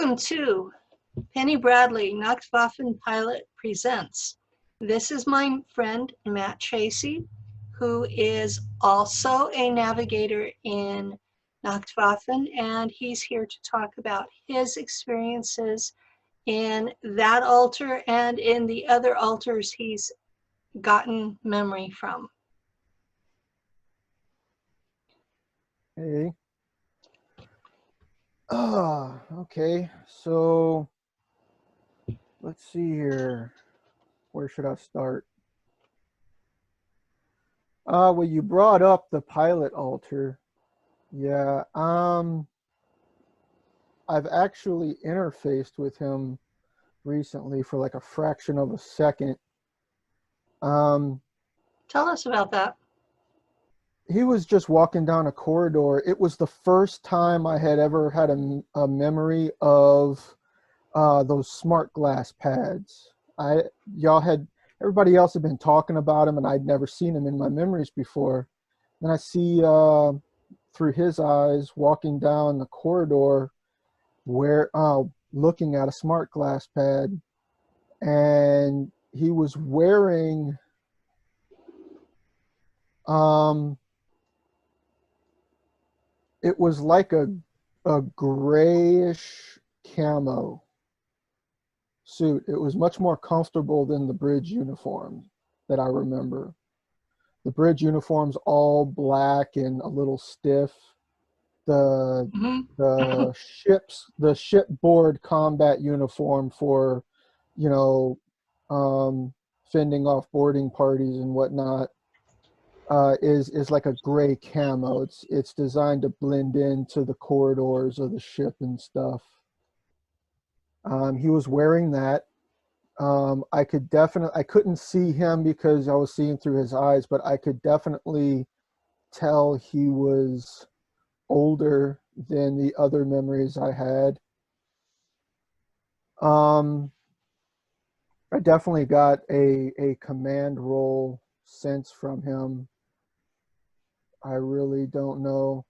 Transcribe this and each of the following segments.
Welcome to Penny Bradley, Nacht Waffen Pilot Presents. This is my friend, Matt Tracey, who is also a navigator in Nacht Waffen, and he's here to talk about his experiences in that altar and in the other altars he's gotten memory from. Hey. Okay. So let's see here. Where should I start? Well, you brought up the pilot altar. Yeah. I've actually interfaced with him recently for like a fraction of a second. Tell us about that. He was just walking down a corridor. It was the first time I had ever had a memory of those smart glass pads. Everybody else had been talking about him, and I'd never seen him in my memories before. Then I see through his eyes walking down the corridor, where looking at a smart glass pad, and he was wearing it was like a grayish camo suit. It was much more comfortable than the bridge uniform that I remember. The bridge uniform's all black and a little stiff. The shipboard combat uniform for, fending off boarding parties and whatnot, is like a gray camo. It's designed to blend into the corridors of the ship and stuff. He was wearing that. I couldn't see him because I was seeing through his eyes, but I could definitely tell he was older than the other memories I had. I definitely got a command role sense from him. I really don't know.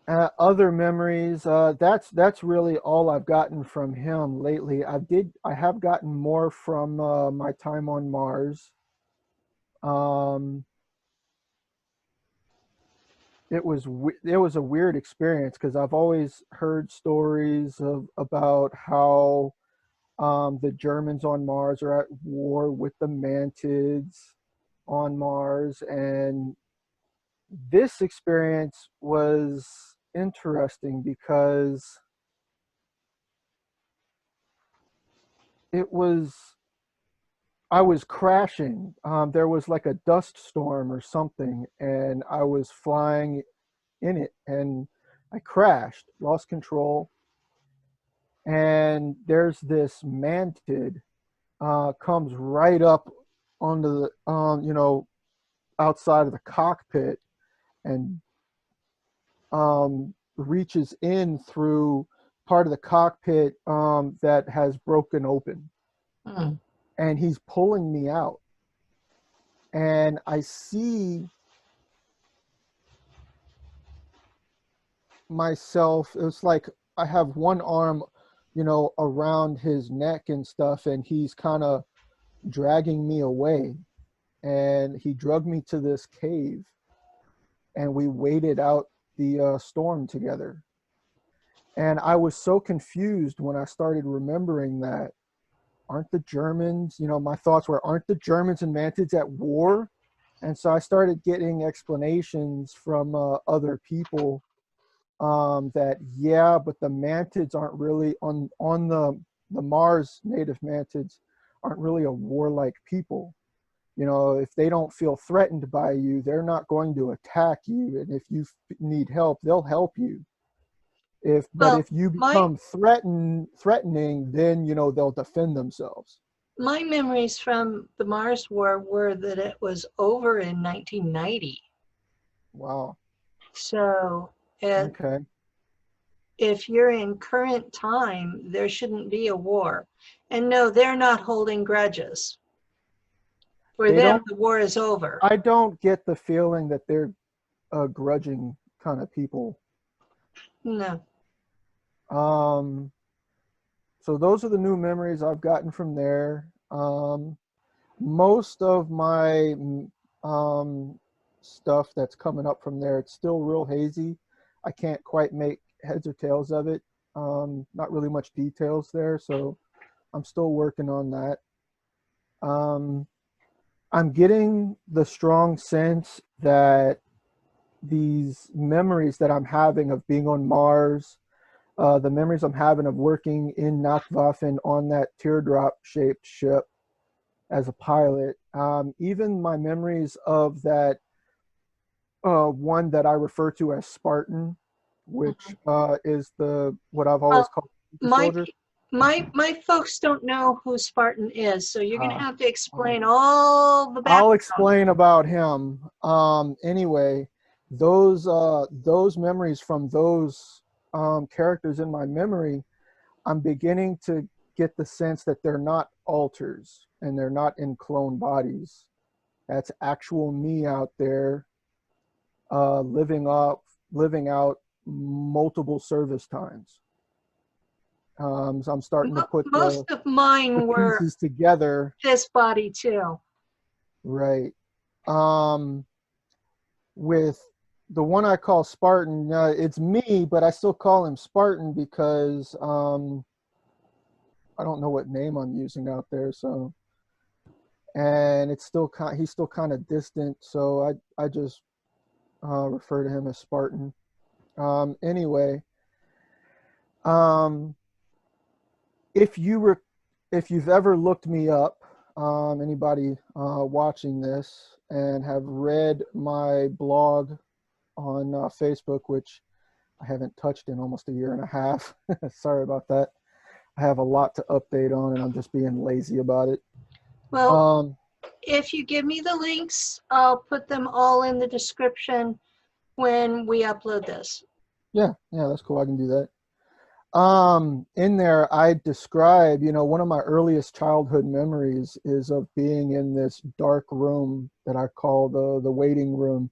Other memories, that's really all I've gotten from him lately. I have gotten more from my time on Mars. It was a weird experience because I've always heard stories about how the Germans on Mars are at war with the Mantids on Mars, and this experience was interesting because I was crashing. There was like a dust storm or something, and I was flying in it, and I crashed, lost control, and there's this mantid comes right up onto the outside of the cockpit and reaches in through part of the cockpit that has broken open. And he's pulling me out. And I see myself, it's like I have one arm, around his neck and stuff, and he's kind of dragging me away. And he drugged me to this cave, and we waited out the storm together. And I was so confused when I started remembering that. Aren't the Germans, my thoughts were, aren't the Germans and Mantids at war? And so I started getting explanations from other people that, yeah, but the Mantids aren't really, on the Mars native Mantids aren't really a warlike people. If they don't feel threatened by you, they're not going to attack you. And if you need help, they'll help you. But if you become threatening, then they'll defend themselves. My memories from the Mars War were that it was over in 1990. Wow. So okay. If you're in current time, there shouldn't be a war. And no, they're not holding grudges. For them, the war is over. I don't get the feeling that they're grudging kind of people. No. So those are the new memories I've gotten from there. Most of my stuff that's coming up from there, it's still real hazy. I can't quite make heads or tails of it. Not really much details there, so I'm still working on that. I'm getting the strong sense that these memories that I'm having of being on Mars, the memories I'm having of working in Nacht Waffen on that teardrop-shaped ship as a pilot, even my memories of that one that I refer to as Spartan, which is the what I've always Well, called the my soldier. my folks don't know who Spartan is, so you're gonna Uh, have to explain all the I'll background. explain about him. Anyway, those memories from those characters in my memory, I'm beginning to get the sense that they're not alters and they're not in clone bodies. That's actual me out there, living out multiple service times. So I'm starting to put Most of the mine were pieces together. this body too. Right. Um, with the one I call Spartan, it's me, but I still call him Spartan because I don't know what name I'm using out there. So, and it's still he's still kind of distant. So I just refer to him as Spartan. Anyway, um, if you've ever looked me up, anybody watching this and have read my blog on Facebook, which I haven't touched in almost a year and a half. Sorry about that. I have a lot to update on, and I'm just being lazy about it. Well, if you give me the links, I'll put them all in the description when we upload this. Yeah, that's cool. I can do that. In there, I describe, one of my earliest childhood memories is of being in this dark room that I call the waiting room,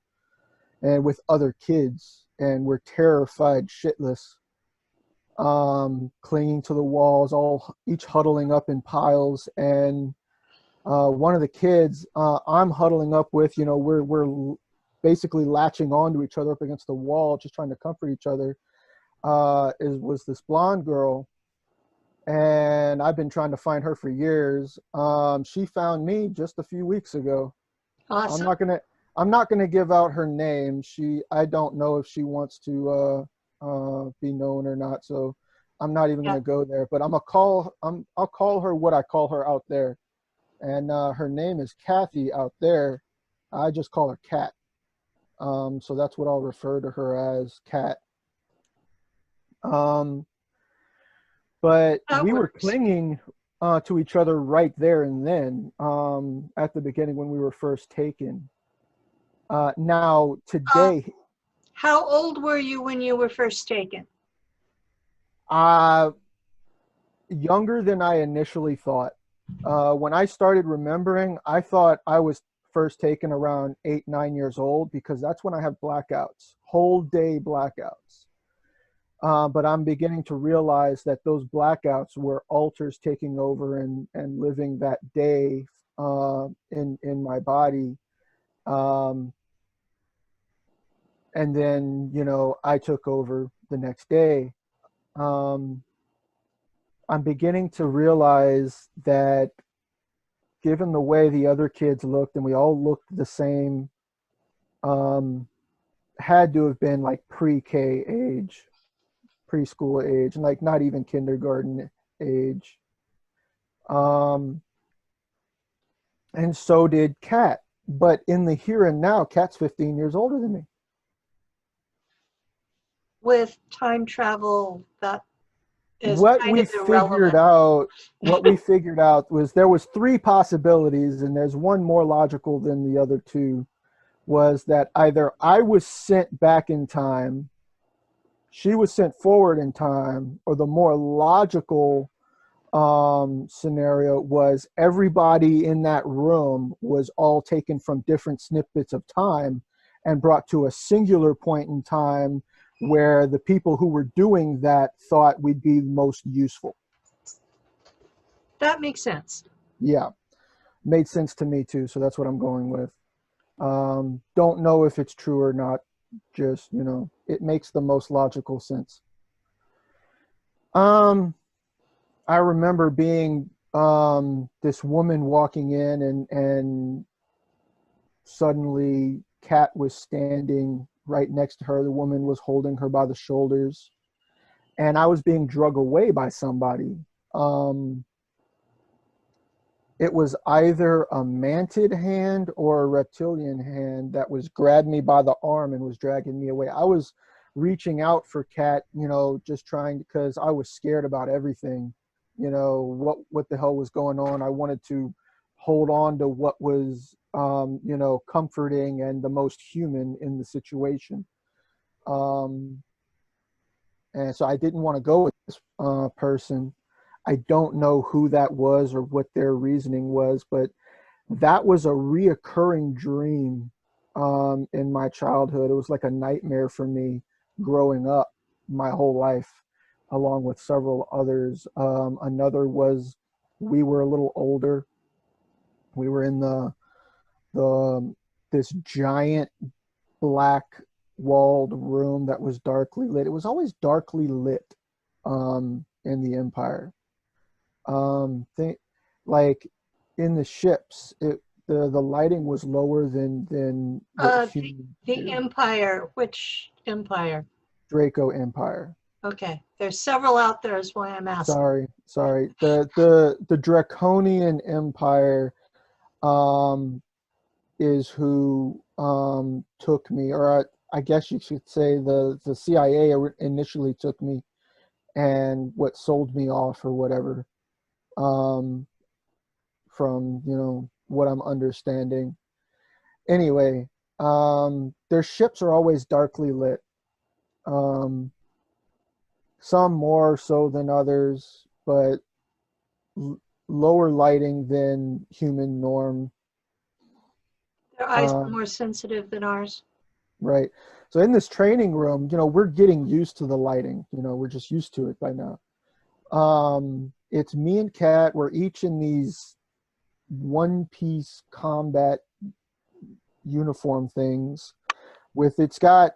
and with other kids, and we're terrified shitless, clinging to the walls, each huddling up in piles. And one of the kids I'm huddling up with, we're basically latching onto each other up against the wall, just trying to comfort each other. Was this blonde girl, and I've been trying to find her for years. She found me just a few weeks ago. Awesome. I'm not gonna give out her name. I don't know if she wants to be known or not, so I'm not even gonna go there. But I'll call her what I call her out there, and her name is Kathy out there. I just call her Kat. So that's what I'll refer to her as, Kat. But That we were works. clinging to each other right there and then, at the beginning when we were first taken. Now today, How old were you when you were first taken? younger than I initially thought. When I started remembering, I thought I was first taken around 8, 9 years old, because that's when I have blackouts, whole day blackouts. But I'm beginning to realize that those blackouts were alters taking over and living that day in my body. And then, I took over the next day. I'm beginning to realize that given the way the other kids looked, and we all looked the same, had to have been like pre-K age, preschool age, and like not even kindergarten age. And so did Kat. But in the here and now, Kat's 15 years older than me. With time travel, that is What kind we of figured irrelevant. out, was there was 3 possibilities, and there's one more logical than the other 2, was that either I was sent back in time, she was sent forward in time, or the more logical scenario was everybody in that room was all taken from different snippets of time and brought to a singular point in time where the people who were doing that thought we'd be most useful. That makes sense. Yeah, made sense to me too, so that's what I'm going with. Don't know if it's true or not, just, you know, it makes the most logical sense. I remember being this woman walking in, and suddenly Kat was standing right next to her. The woman was holding her by the shoulders, and I was being drug away by somebody. It was either a mantid hand or a reptilian hand that was grabbed me by the arm and was dragging me away. I was reaching out for Kat, you know, just trying, because I was scared about everything, you know, what the hell was going on. I wanted to hold on to what was, you know, comforting and the most human in the situation. And so I didn't want to go with this person. I don't know who that was or what their reasoning was, but that was a reoccurring dream in my childhood. It was like a nightmare for me growing up my whole life, along with several others. Another was, we were a little older. We were in this giant black walled room that was darkly lit. It was always darkly lit in the Empire. Like in the ships, the lighting was lower than what humans The do. Empire, which Empire? Draco Empire. Okay, there's several out there is why I'm asking. Sorry. The Draconian Empire is who took me, or I guess you should say the CIA initially took me, and what sold me off or whatever. From, you know, what I'm understanding. Anyway, their ships are always darkly lit. Um, some more so than others, but lower lighting than human norm. Their eyes are more sensitive than ours. Right. So in this training room, you know, we're getting used to the lighting. You know, we're just used to it by now. It's me and Kat. We're each in these one-piece combat uniform things with, it's got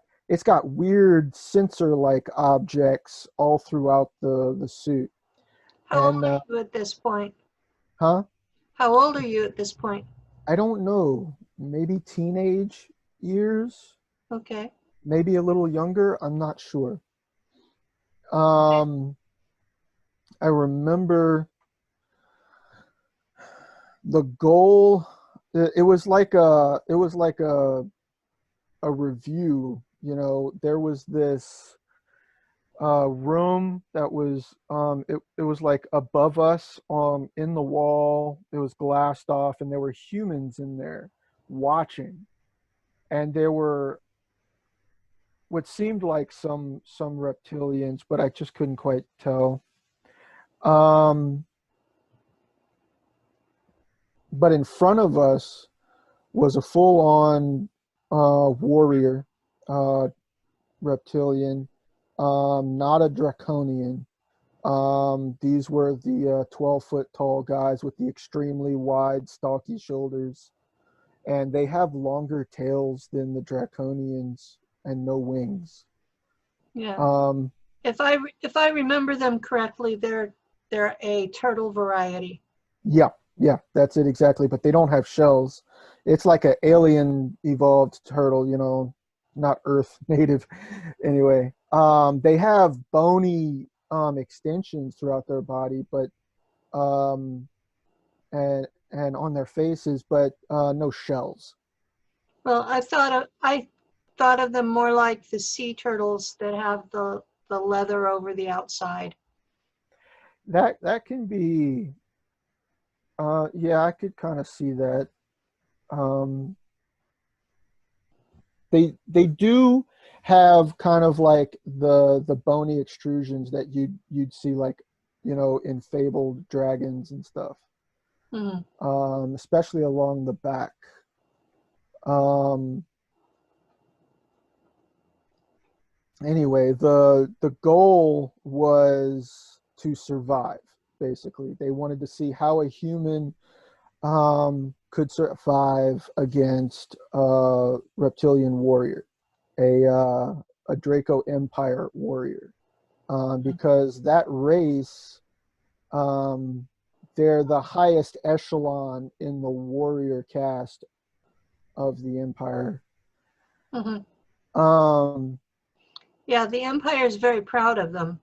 weird sensor like objects all throughout the suit. How And old are you at this point? huh How old are you at this point? I don't know, maybe teenage years, Okay. maybe a little younger, I'm not sure. I remember the goal, it was like a review, you know. There was this room that was it was like above us in the wall. It was glassed off, and there were humans in there watching, and there were what seemed like some reptilians, but I just couldn't quite tell. um but in front of us was a full-on warrior uh reptilian, not a draconian. These were the 12-foot tall guys with the extremely wide, stocky shoulders, and they have longer tails than the draconians and no wings. Yeah. Um, If I remember them correctly, they're a turtle variety. yeah, that's it exactly. But they don't have shells. It's like an alien evolved turtle, you know, not Earth native. Anyway, they have bony extensions throughout their body, but um, and on their faces, but no shells. Well, I thought of them more like the sea turtles that have the leather over the outside. That can be, yeah, I could kind of see that. Um, they do have kind of like the bony extrusions that you'd see, like, you know, in fabled dragons and stuff. Mm. Especially along the back. Um, Anyway, the goal was to survive. Basically, they wanted to see how a human could survive against a reptilian warrior, a Draco Empire warrior, because that race, um, they're the highest echelon in the warrior caste of the empire. Mhm. Um, Yeah, the Empire is very proud of them.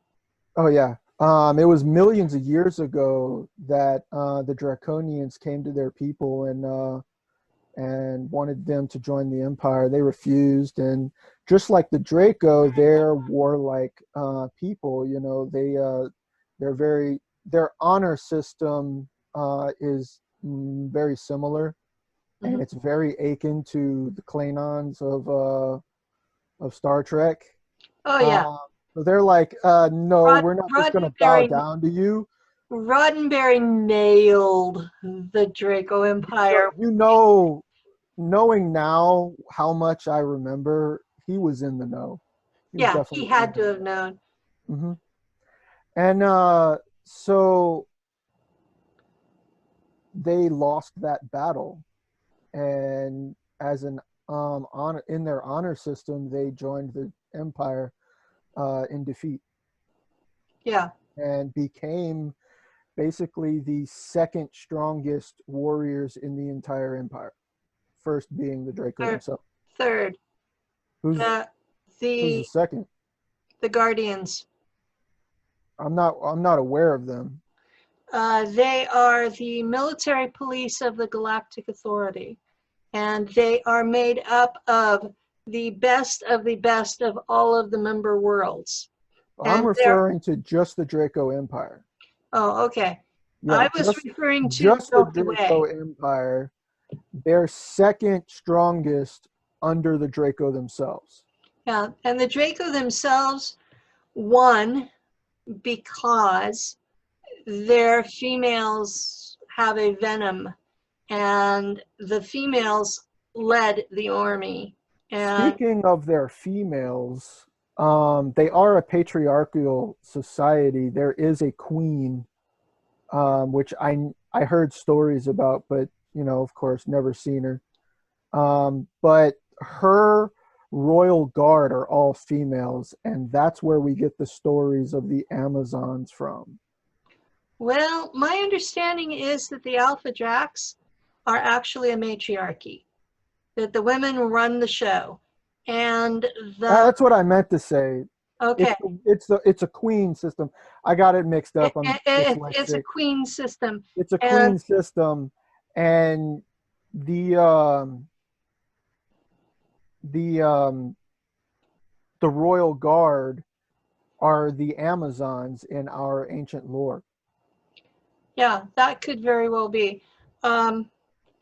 oh yeah, it was millions of years ago that the Draconians came to their people and wanted them to join the empire. They refused, and just like the Draco, they're warlike people. You know, they're very their honor system is very similar, and Mhm. it's very akin to the Klingons of Star Trek. Oh yeah, Uh, so they're like, no, Rod we're not just going to bow Roddenberry down to you. Roddenberry nailed the Draco Empire. You know, knowing now how much I remember, he was in the know. He was Yeah, he definitely in had the to have known. know. And so they lost that battle, and as an honor in their honor system, they joined the empire in defeat Yeah, and became basically the second strongest warriors in the entire empire. First being the Draco third, themselves. third, Who's the who's the the second? the Guardians. I'm not aware of them. They are the military police of the Galactic Authority, and they are made up of the best of all of the member worlds. I'm And they're, referring to just the Draco Empire. oh, okay. Yeah, I was referring to the just the Milky Draco Way. Empire. They're second strongest under the Draco themselves. Yeah, and the Draco themselves won because their females have a venom, and the females led the army. And Speaking of their females, they are a patriarchal society. There is a queen, which I heard stories about, but of course, never seen her. But her royal guard are all females, and that's where we get the stories of the Amazons from. well, my understanding is that the Alpha Dracs are actually a matriarchy, that the women run the show. And the, That's what I meant to say. okay, It's a queen system. I got it mixed up. I'm it's a dyslexic. queen system. It's a And queen system, and the the um, the royal guard are the Amazons in our ancient lore. yeah, that could very well be. Um,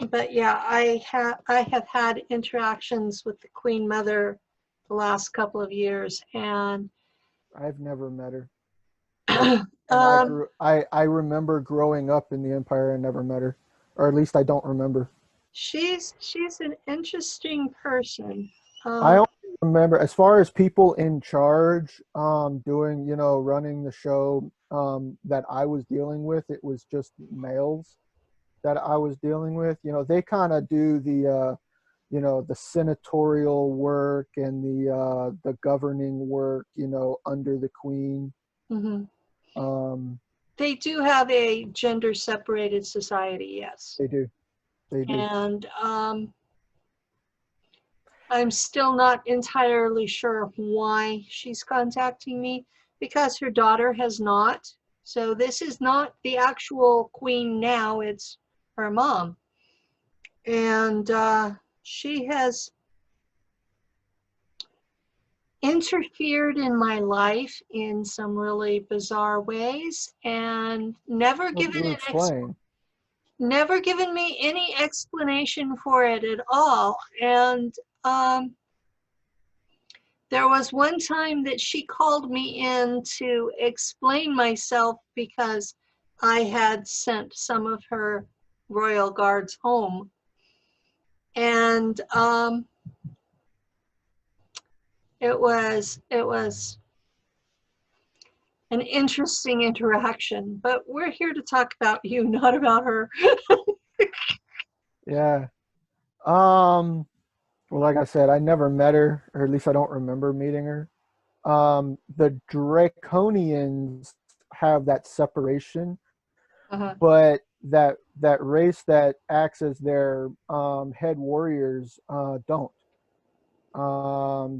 but yeah, I have had interactions with the Queen Mother the last couple of years, and I've never met her. And um, I remember growing up in the Empire and never met her, or at least I don't remember. she's an interesting person. I Um, only remember, as far as people in charge, doing, running the show, that I was dealing with, it was just males that I was dealing with. They kind of do the senatorial work and the governing work, under the queen. mhm. Um, They do have a gender separated society, yes. they do, they do. And I'm still not entirely sure why she's contacting me, because her daughter has not. So this is not the actual queen now, it's her mom. And she has interfered in my life in some really bizarre ways and Well, do explain. never given me any explanation for it at all. And um, there was one time that she called me in to explain myself because I had sent some of her royal guards home. And It was an interesting interaction, but we're here to talk about you, not about her. Yeah. Well, like I said, I never met her, or at least I don't remember meeting her. The Draconians have that separation, Uh-huh. but that race that acts as their head warriors don't.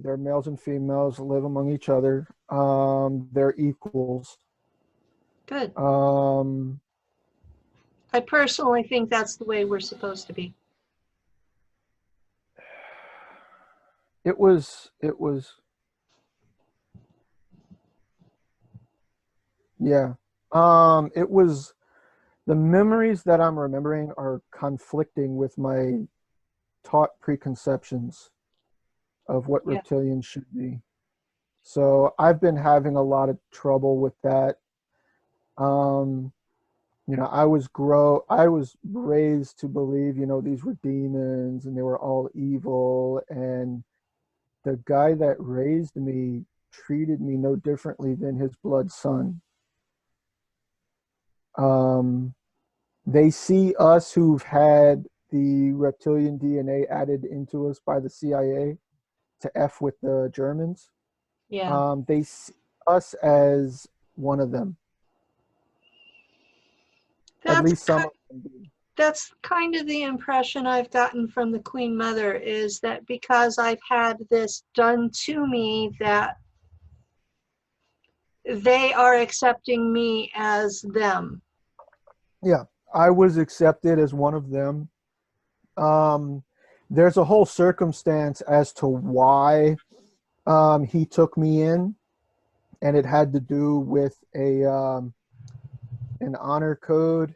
They're males and females, live among each other. They're equals. Good. Um, I personally think that's the way we're supposed to be. it was yeah. It was the memories that I'm remembering are conflicting with my taught preconceptions of what Yeah. reptilians should be. So I've been having a lot of trouble with that. Um, I was raised to believe, these were demons and they were all evil. And the guy that raised me treated me no differently than his blood son. Um, they see us who've had the reptilian DNA added into us by the CIA to F with the Germans. Yeah. They see us as one of them. At That's least some of them do. that's kind of the impression I've gotten from the Queen Mother, is that because I've had this done to me, that they are accepting me as them. Yeah, I was accepted as one of them. Um, there's a whole circumstance as to why he took me in, and it had to do with an honor code.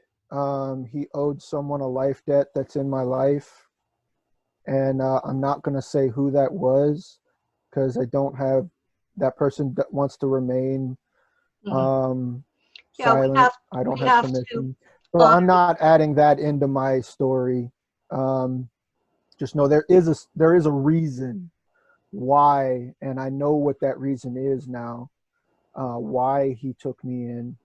He owed someone a life debt that's in my life, and I'm not going to say who that was because I don't have that person that wants to remain Mhm. Yeah, silent. I don't we have have to permission, so honor. I'm not adding that into my story. Um, just know there is a reason why, and I know what that reason is now. Why he took me in.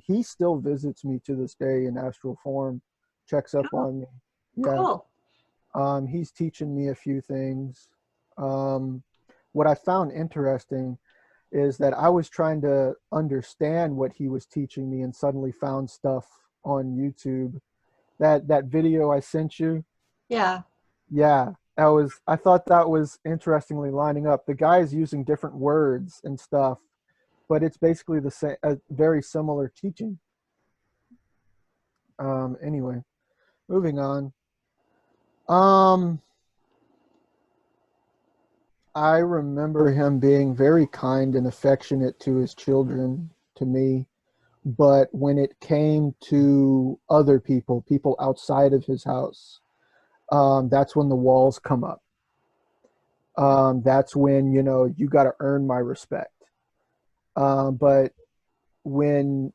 He still visits me to this day in astral form, checks up Oh, on me. Yeah. cool. He's teaching me a few things. Um, what I found interesting is that I was trying to understand what he was teaching me and suddenly found stuff on YouTube. That video I sent you, Yeah. yeah, I thought that was interestingly lining up. The guy is using different words and stuff, but it's basically the same, a very similar teaching. Anyway, moving on. Um, I remember him being very kind and affectionate to his children, to me. But when it came to other people, people outside of his house, that's when the walls come up. That's when, you got to earn my respect. But when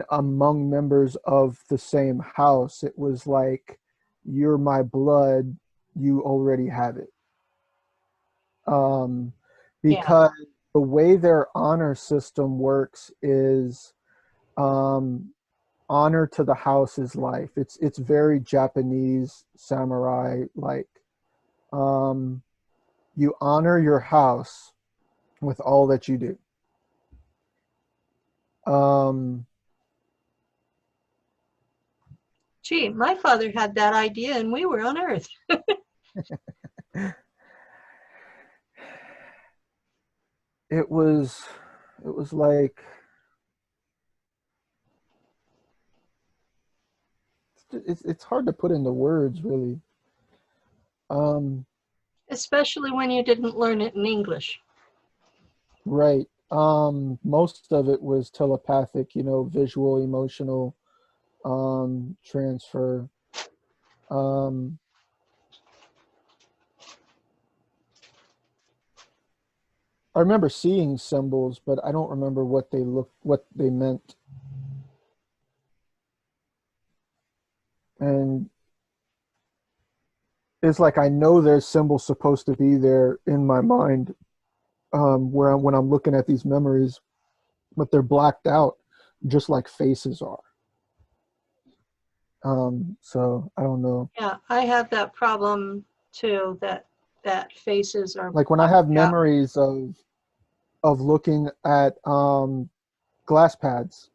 among members of the same house, it was like, you're my blood, you already have it. um, Yeah. because the way their honor system works is, um, honor to the house is life. It's very Japanese samurai like. Um, you honor your house with all that you do. Um, Gee, my father had that idea and we were on Earth. it was it was like, it's hard to put into words really. Um, Especially when you didn't learn it in English. right. Most of it was telepathic, visual, emotional, transfer. Um, I remember seeing symbols, but I don't remember what they meant. And it's like I know there's symbols supposed to be there in my mind, when I'm looking at these memories, but they're blacked out, just like faces are. So I don't know. Yeah, I have that problem too, that faces are Like when I have blacked out. memories of looking at glass pads,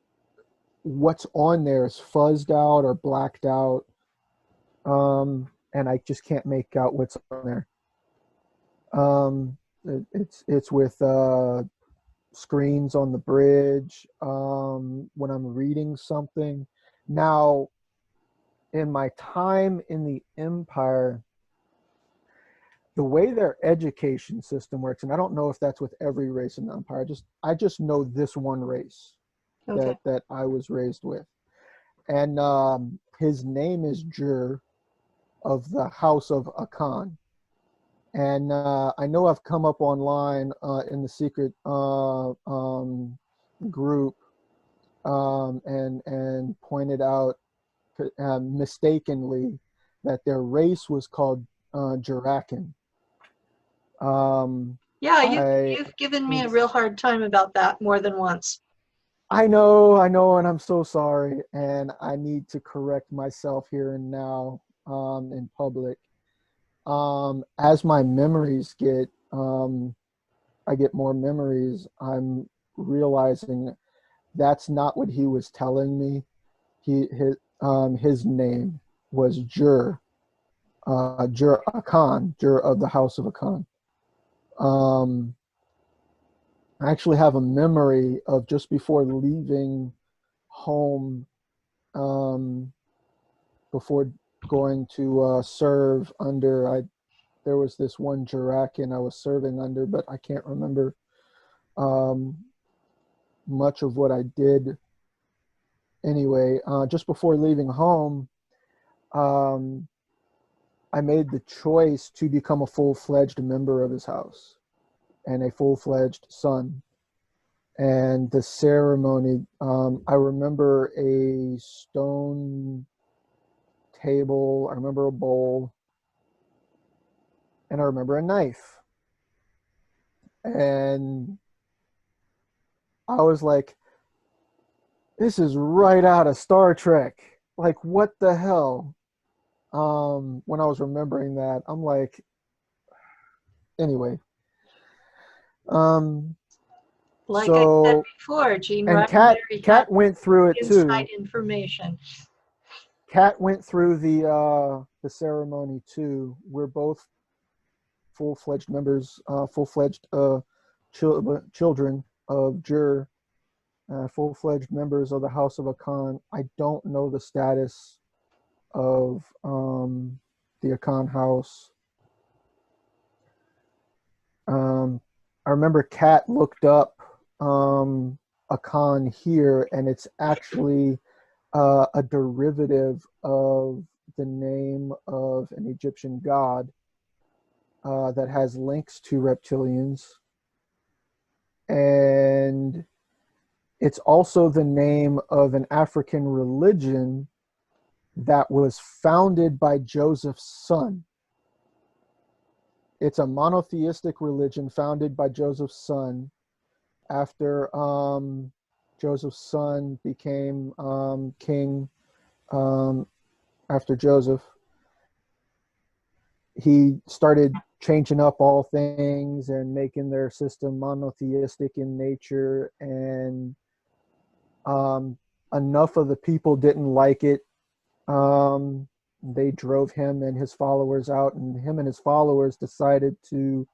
what's on there is fuzzed out or blacked out, and I just can't make out what's on there. It's with screens on the bridge, when I'm reading something. Now, in my time in the Empire, the way their education system works, and I don't know if that's with every race in the Empire. I just know this one race Okay. that I was raised with, and his name is Jur of the House of Akan, and I know I've come up online in the secret group, and pointed out mistakenly that their race was called Jurakan. Yeah, I you've given me a real hard time about that more than once. I know, and I'm so sorry, and I need to correct myself here and now, in public. As my memories I get more memories, I'm realizing that's not what he was telling me. His name was Jur, Jur Akan, Jur of the House of Akan. I actually have a memory of just before leaving home, before going to serve under. There was this one Jurakan I was serving under, but I can't remember much of what I did. Anyway, just before leaving home, I made the choice to become a full-fledged member of his house and a full-fledged son. And the ceremony, I remember a stone table, I remember a bowl, and I remember a knife. And I was like, this is right out of Star Trek. Like, what the hell? When I was remembering that, I'm like, anyway. Like I said So, before, Gene and Roddenberry had Kat went through it inside too. information. Kat went through the ceremony too. We're both full-fledged members, full-fledged children of Jur, full-fledged members of the House of Akan. I don't know the status of the Akan house. I remember Kat looked up Akan here, and it's actually a derivative of the name of an Egyptian god that has links to reptilians. And it's also the name of an African religion that was founded by Joseph's son. It's a monotheistic religion founded by Joseph's son after Joseph's son became king after Joseph. He started changing up all things and making their system monotheistic in nature, and enough of the people didn't like it. They drove him and his followers out, and him and his followers decided to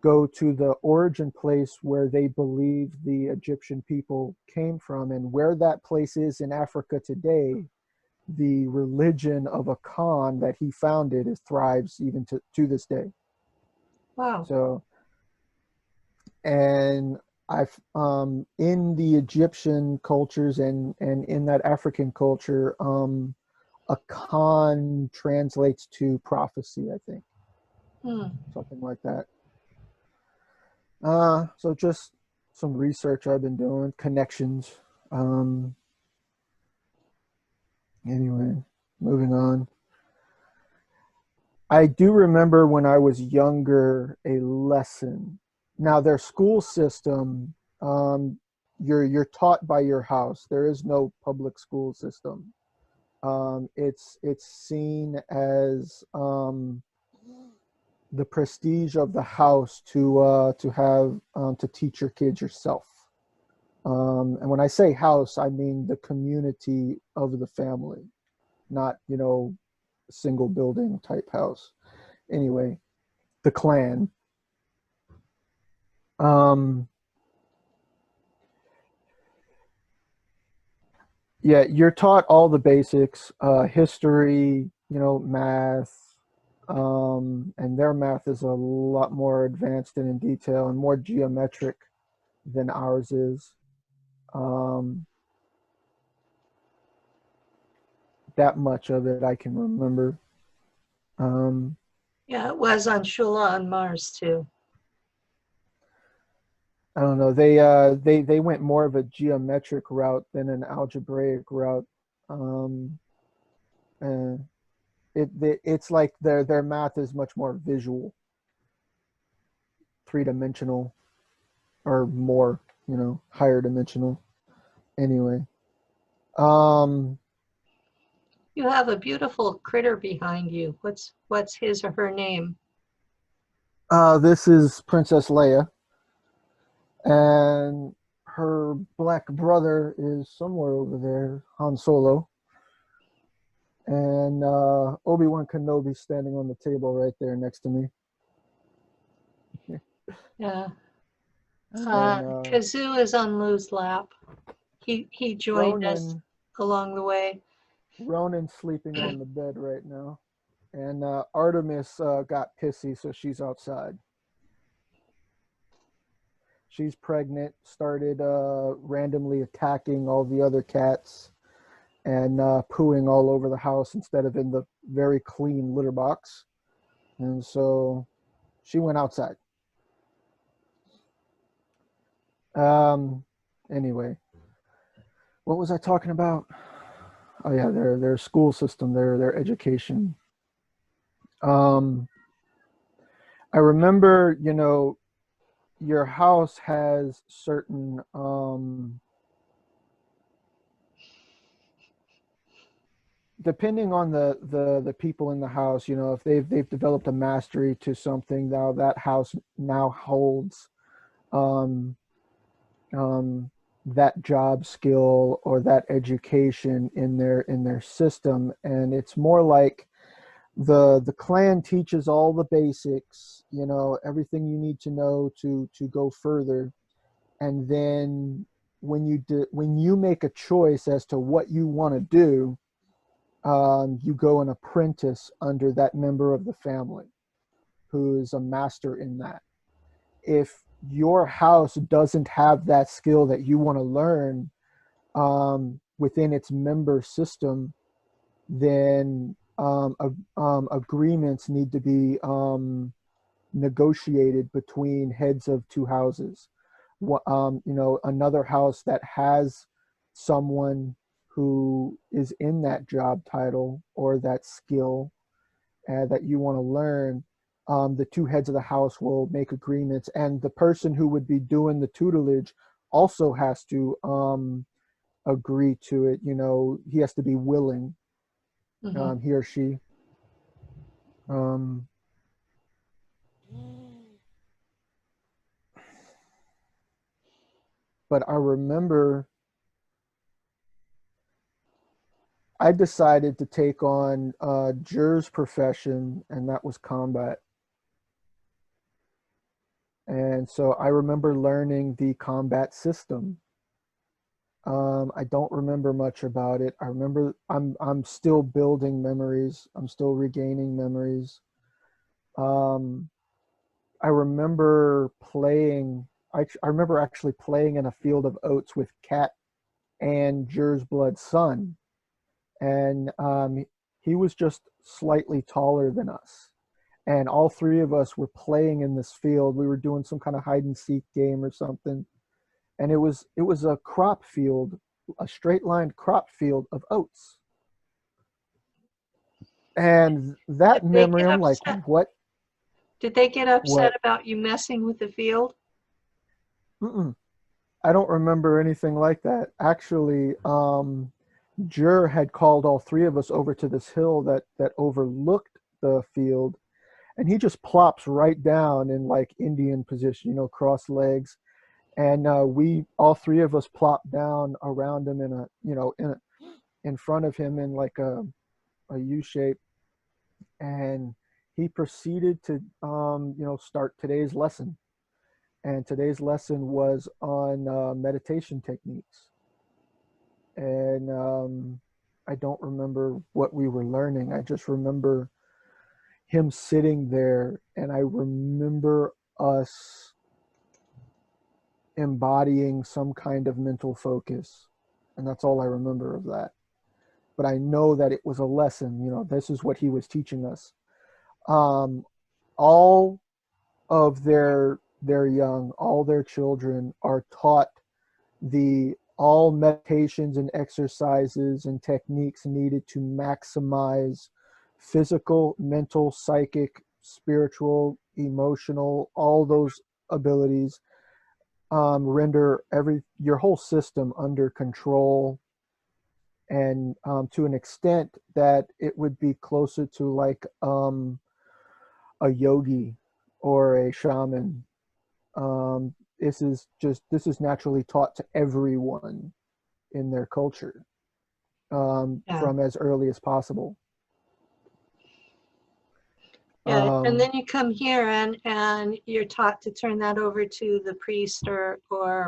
go to the origin place where they believe the Egyptian people came from. And where that place is in Africa today, the religion of Akan that he founded thrives even to this day. Wow. So, and I've in the Egyptian cultures and in that African culture, Akan translates to prophecy, I think. Something like that. So just some research I've been doing, connections. Anyway, moving on. I do remember when I was younger a lesson Now their school system, you're taught by your house. There is no public school system. It's seen as the prestige of the house to have to teach your kids yourself. And when I say house, I mean the community of the family, not, you know, single building type house. Anyway, the clan. Yeah, you're taught all the basics, history, you know, math, and their math is a lot more advanced and in detail and more geometric than ours is. Um, that much of it I can remember. Um, Yeah, it was on Shula on Mars too. I don't know. They went more of a geometric route than an algebraic route. Um, and it's like their math is much more visual, three-dimensional, or more, you know, higher dimensional. Anyway, um, You have a beautiful critter behind you. What's his or her name? this is Princess Leia, and her black brother is somewhere over there, Han Solo, and Obi-Wan Kenobi standing on the table right there next to me. Yeah. And Kazoo is on Lou's lap. He joined us along the way. Ronan's sleeping on the bed right now. And Artemis got pissy, so she's outside. She's pregnant, started randomly attacking all the other cats and pooing all over the house instead of in the very clean litter box. And so she went outside. Anyway, what was I talking about? Oh yeah, their school system, their education. I remember, you know, your house has certain depending on the people in the house, you know, if they've developed a mastery to something, now that house now holds um that job skill or that education in their system, and it's more like the clan teaches all the basics, you know, everything you need to know to go further. And then when you make a choice as to what you want to do, you go an apprentice under that member of the family who is a master in that. If your house doesn't have that skill that you want to learn within its member system, then agreements need to be negotiated between heads of two houses. You know, another house that has someone who is in that job title or that skill that you want to learn, the two heads of the house will make agreements, and the person who would be doing the tutelage also has to agree to it. You know, he has to be willing, he or she. But I remember I decided to take on Jur's profession, and that was combat. And so I remember learning the combat system. I don't remember much about it. I remember I'm still building memories. I'm still regaining memories. I remember playing. I remember actually playing in a field of oats with Kat and Jur's blood son, and he was just slightly taller than us. And all three of us were playing in this field. We were doing some kind of hide and seek game or something, and it was a crop field, a straight lined crop field of oats. And that Did they memory, get I'm like, upset? what? Did they get upset What? about you messing with the field? Mm-mm. I don't remember anything like that. Actually, Jur had called all three of us over to this hill that overlooked the field, and he just plops right down in like Indian position, you know, cross legs, and we all three of us plop down around him in a, you know, in front of him in like a U shape, and he proceeded to you know, start today's lesson. And today's lesson was on meditation techniques. And I don't remember what we were learning. I just remember him sitting there, and I remember us embodying some kind of mental focus. And that's all I remember of that. But I know that it was a lesson. You know, this is what he was teaching us. Um, all of their young, all their children are taught the all meditations and exercises and techniques needed to maximize physical, mental, psychic, spiritual, emotional, all those abilities, render your whole system under control, and to an extent that it would be closer to like a yogi or a shaman. This is naturally taught to everyone in their culture, Yeah. from as early as possible. Yeah, and Um, then you come here and you're taught to turn that over to the priest or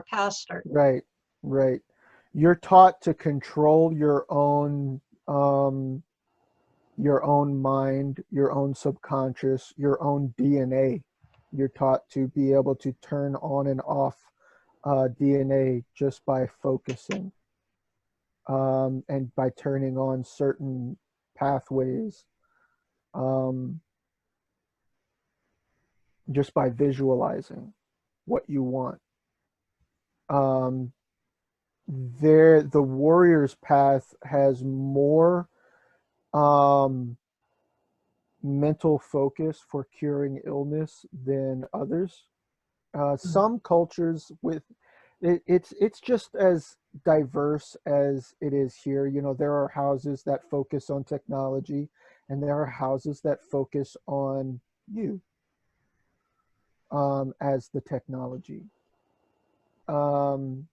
pastor. right, right. You're taught to control your own mind, your own subconscious, your own DNA. You're taught to be able to turn on and off DNA just by focusing, and by turning on certain pathways, um, just by visualizing what you want. Um, the warrior's path has more um, mental focus for curing illness than others. Some cultures with it's just as diverse as it is here. You know, there are houses that focus on technology, and there are houses that focus on you, as the technology. Um,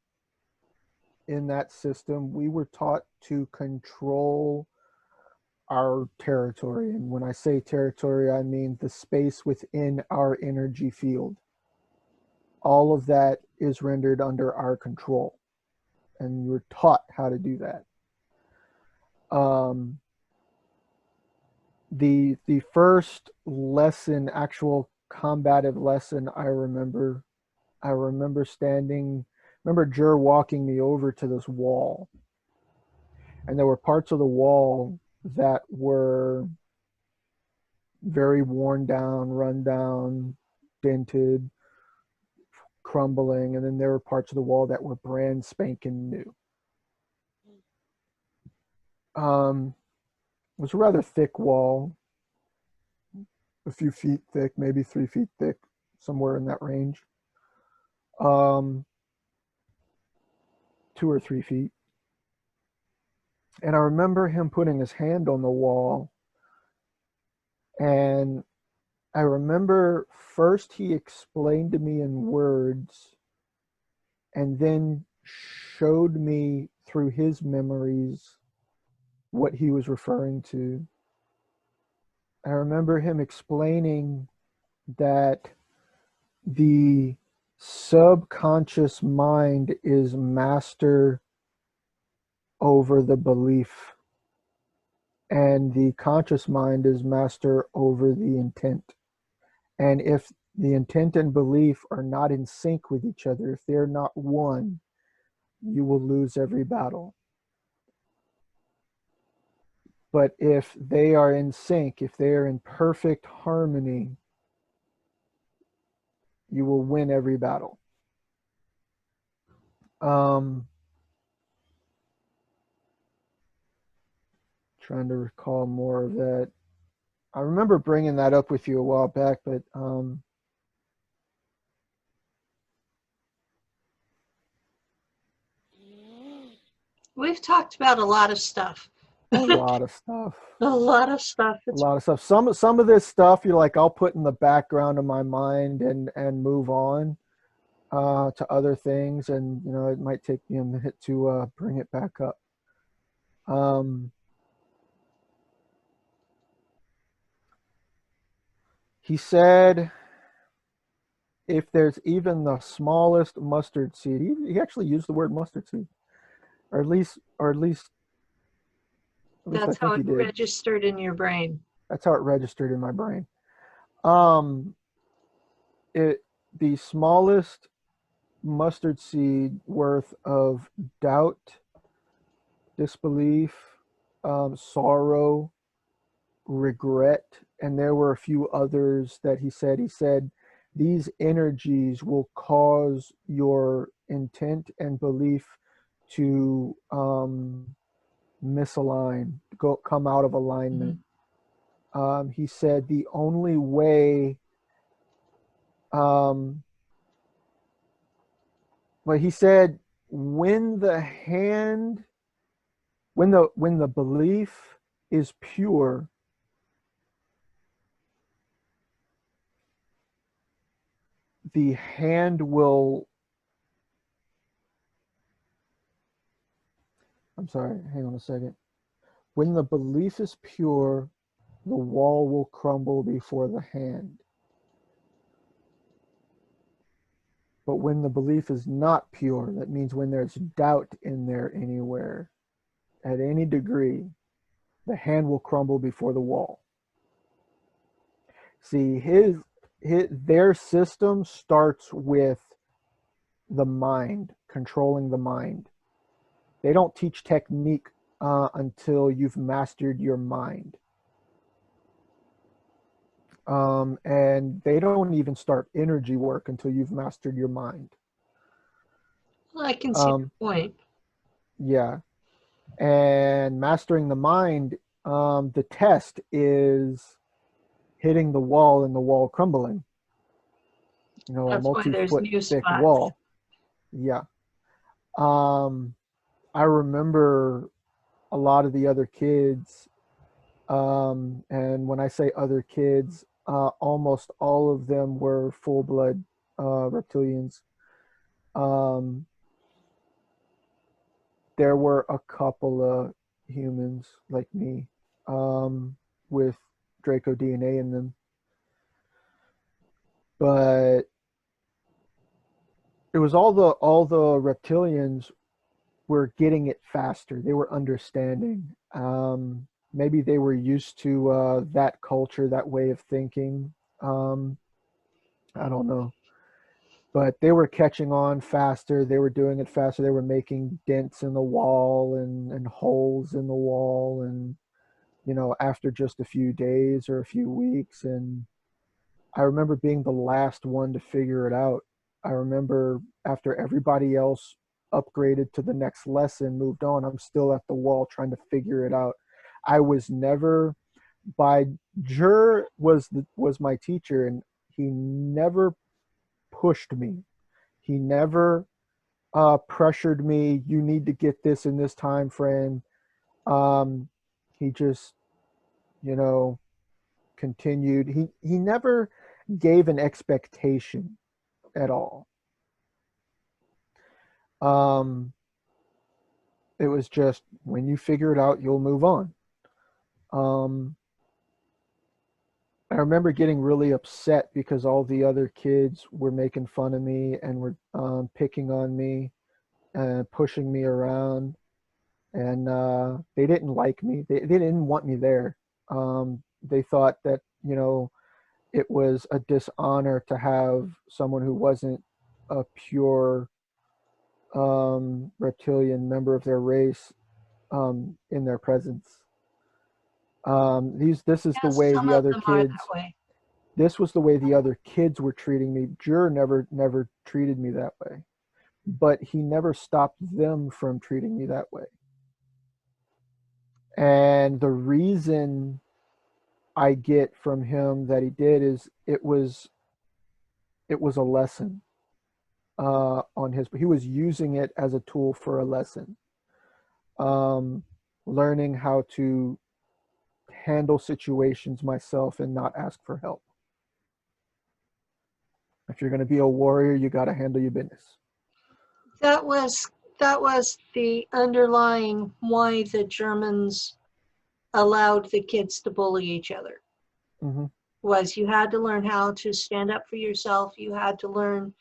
in that system, we were taught to control our territory. And when I say territory, I mean the space within our energy field. All of that is rendered under our control, and we're taught how to do that. Um, the first lesson, actual combative lesson, I remember standing, remember Jur walking me over to this wall, and there were parts of the wall that were very worn down, run down, dented, crumbling, and then there were parts of the wall that were brand spanking new. It was a rather thick wall, a few feet thick, maybe 3 feet thick, somewhere in that range. Um, 2 or 3 feet. And I remember him putting his hand on the wall, and I remember first he explained to me in words, and then showed me through his memories what he was referring to. I remember him explaining that the subconscious mind is master over the belief, and the conscious mind is master over the intent. And if the intent and belief are not in sync with each other, if they're not one, you will lose every battle. But if they are in sync, if they are in perfect harmony, you will win every battle. Um, Trying to recall more of that. I remember bringing that up with you a while back, but We've talked about a lot of stuff. A lot of stuff. A lot of stuff. A lot of stuff. Some of this stuff you're like, I'll put in the background of my mind and move on to other things, and you know, it might take me a minute to bring it back up. He said, if there's even the smallest mustard seed, he actually used the word mustard seed, or at least I That's how think he it did. registered in your brain. That's how it registered in my brain. The smallest mustard seed worth of doubt, disbelief, sorrow, regret, and there were a few others that he said. He said, these energies will cause your intent and belief to misalign, come out of alignment. He said the only way, but he said when the belief is pure, the hand will, I'm sorry, hang on a second. When the belief is pure, the wall will crumble before the hand. But when the belief is not pure, that means when there's doubt in there anywhere, at any degree, the hand will crumble before the wall. See, their system starts with the mind, controlling the mind. They don't teach technique until you've mastered your mind. And they don't even start energy work until you've mastered your mind. Well, I can see the point. Yeah. And mastering the mind, the test is hitting the wall and the wall crumbling. You know, That's a why there's multi-foot new thick spots. wall. Yeah. I remember a lot of the other kids, and when I say other kids, almost all of them were full-blood reptilians. There were a couple of humans like me with Draco DNA in them, but it was all the reptilians were getting it faster. They were understanding. Maybe they were used to that culture, that way of thinking. I don't know. But they were catching on faster. They were doing it faster. They were making dents in the wall and holes in the wall. And, you know, after just a few days or a few weeks. And I remember being the last one to figure it out. I remember after everybody else upgraded to the next lesson, moved on, I'm still at the wall trying to figure it out. I was never, Jur was my teacher, and he never pushed me. He never pressured me. You need to get this in this time frame. He just, you know, continued. He never gave an expectation at all. It was just, when you figure it out, you'll move on. I remember getting really upset because all the other kids were making fun of me and were picking on me and pushing me around, and they didn't like me. They didn't want me there. They thought that, you know, it was a dishonor to have someone who wasn't a pure reptilian member of their race in their presence. This is the way the other kids. This was the way the other kids were treating me. Jur never treated me that way, but he never stopped them from treating me that way. And the reason I get from him that he did is it was a lesson on his. He was using it as a tool for a lesson. learning how to handle situations myself and not ask for help. If you're going to be a warrior, you got to handle your business. That was the underlying why the Germans allowed the kids to bully each other. Mm-hmm. Was you had to learn how to stand up for yourself. You had to learn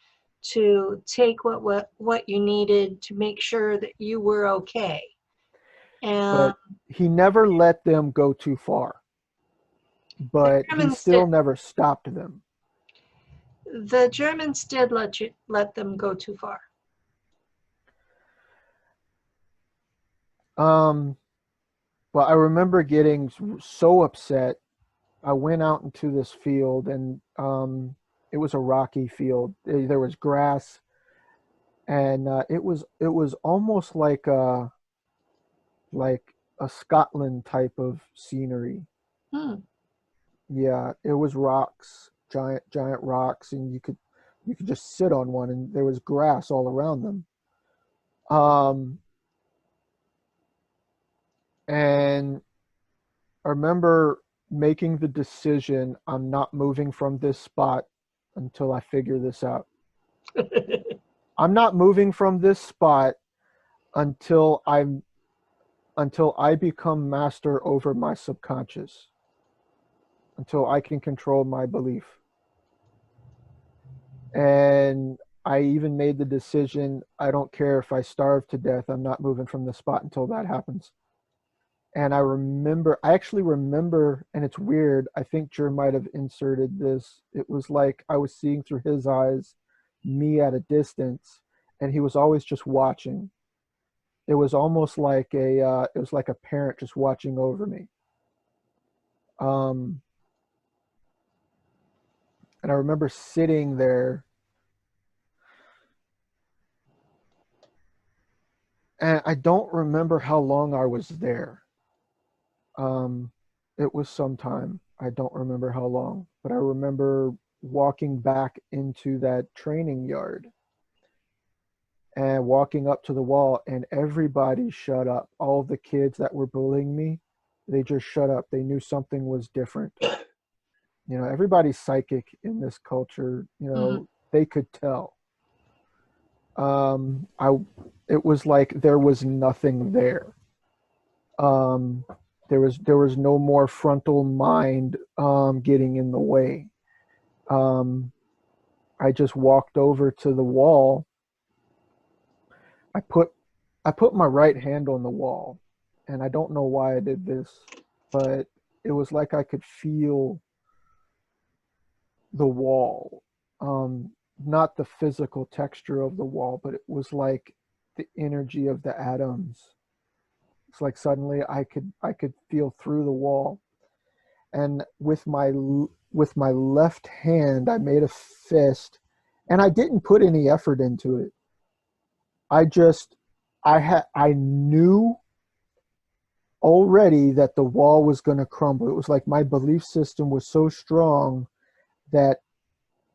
to take what you needed to make sure that you were okay. And But he never let them go too far. But he still never stopped them. The Germans did let them go too far. Well, I remember getting so upset. I went out into this field, and it was a rocky field. There was grass, and it was almost like a Scotland type of scenery. Yeah, it was rocks, giant rocks, and you could just sit on one, and there was grass all around them. And I remember making the decision, I'm not moving from this spot until I figure this out. I'm not moving from this spot until I become master over my subconscious, until I can control my belief. And I even made the decision, I don't care if I starve to death, I'm not moving from the spot until that happens. And I actually remember, and it's weird, I think Jer might have inserted this. It was like I was seeing through his eyes, me at a distance, and he was always just watching. It was almost like it was like a parent just watching over me. And I remember sitting there, and I don't remember how long I was there. It was some time. I don't remember how long, but I remember walking back into that training yard and walking up to the wall, and everybody shut up. All the kids that were bullying me, they just shut up. They knew something was different. Everybody's psychic in this culture. They could tell. It was like there was nothing there. There was no more frontal mind getting in the way. I just walked over to the wall. I put my right hand on the wall, and I don't know why I did this, but it was like I could feel the wall. Not the physical texture of the wall, but it was like the energy of the atoms. It's like suddenly I could feel through the wall, and with my left hand I made a fist, and I didn't put any effort into it. I knew already that the wall was going to crumble. It was like my belief system was so strong that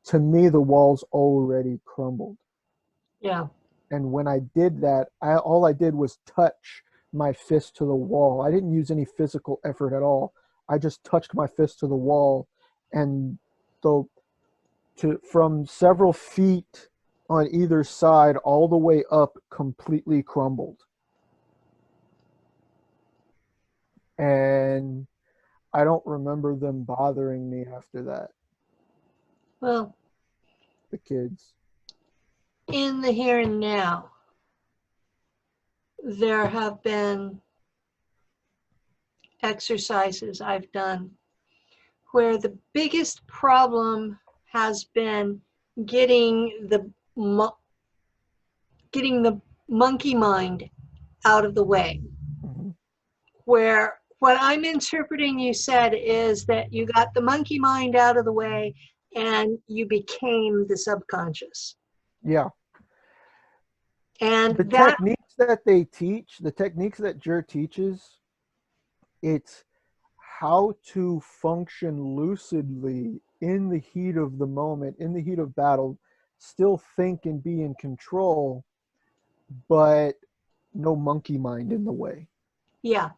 to me the walls already crumbled. Yeah. And when I did that, all I did was touch my fist to the wall. I didn't use any physical effort at all. I just touched my fist to the wall, and from several feet on either side all the way up completely crumbled. And I don't remember them bothering me after that. Well, the kids. In the here and now, there have been exercises I've done where the biggest problem has been getting the monkey mind out of the way. Mm-hmm. Where what I'm interpreting you said is that you got the monkey mind out of the way and you became the subconscious. Yeah. And the techniques that they teach, the techniques that Jer teaches, it's how to function lucidly in the heat of the moment, in the heat of battle, still think and be in control, but no monkey mind in the way. Yeah.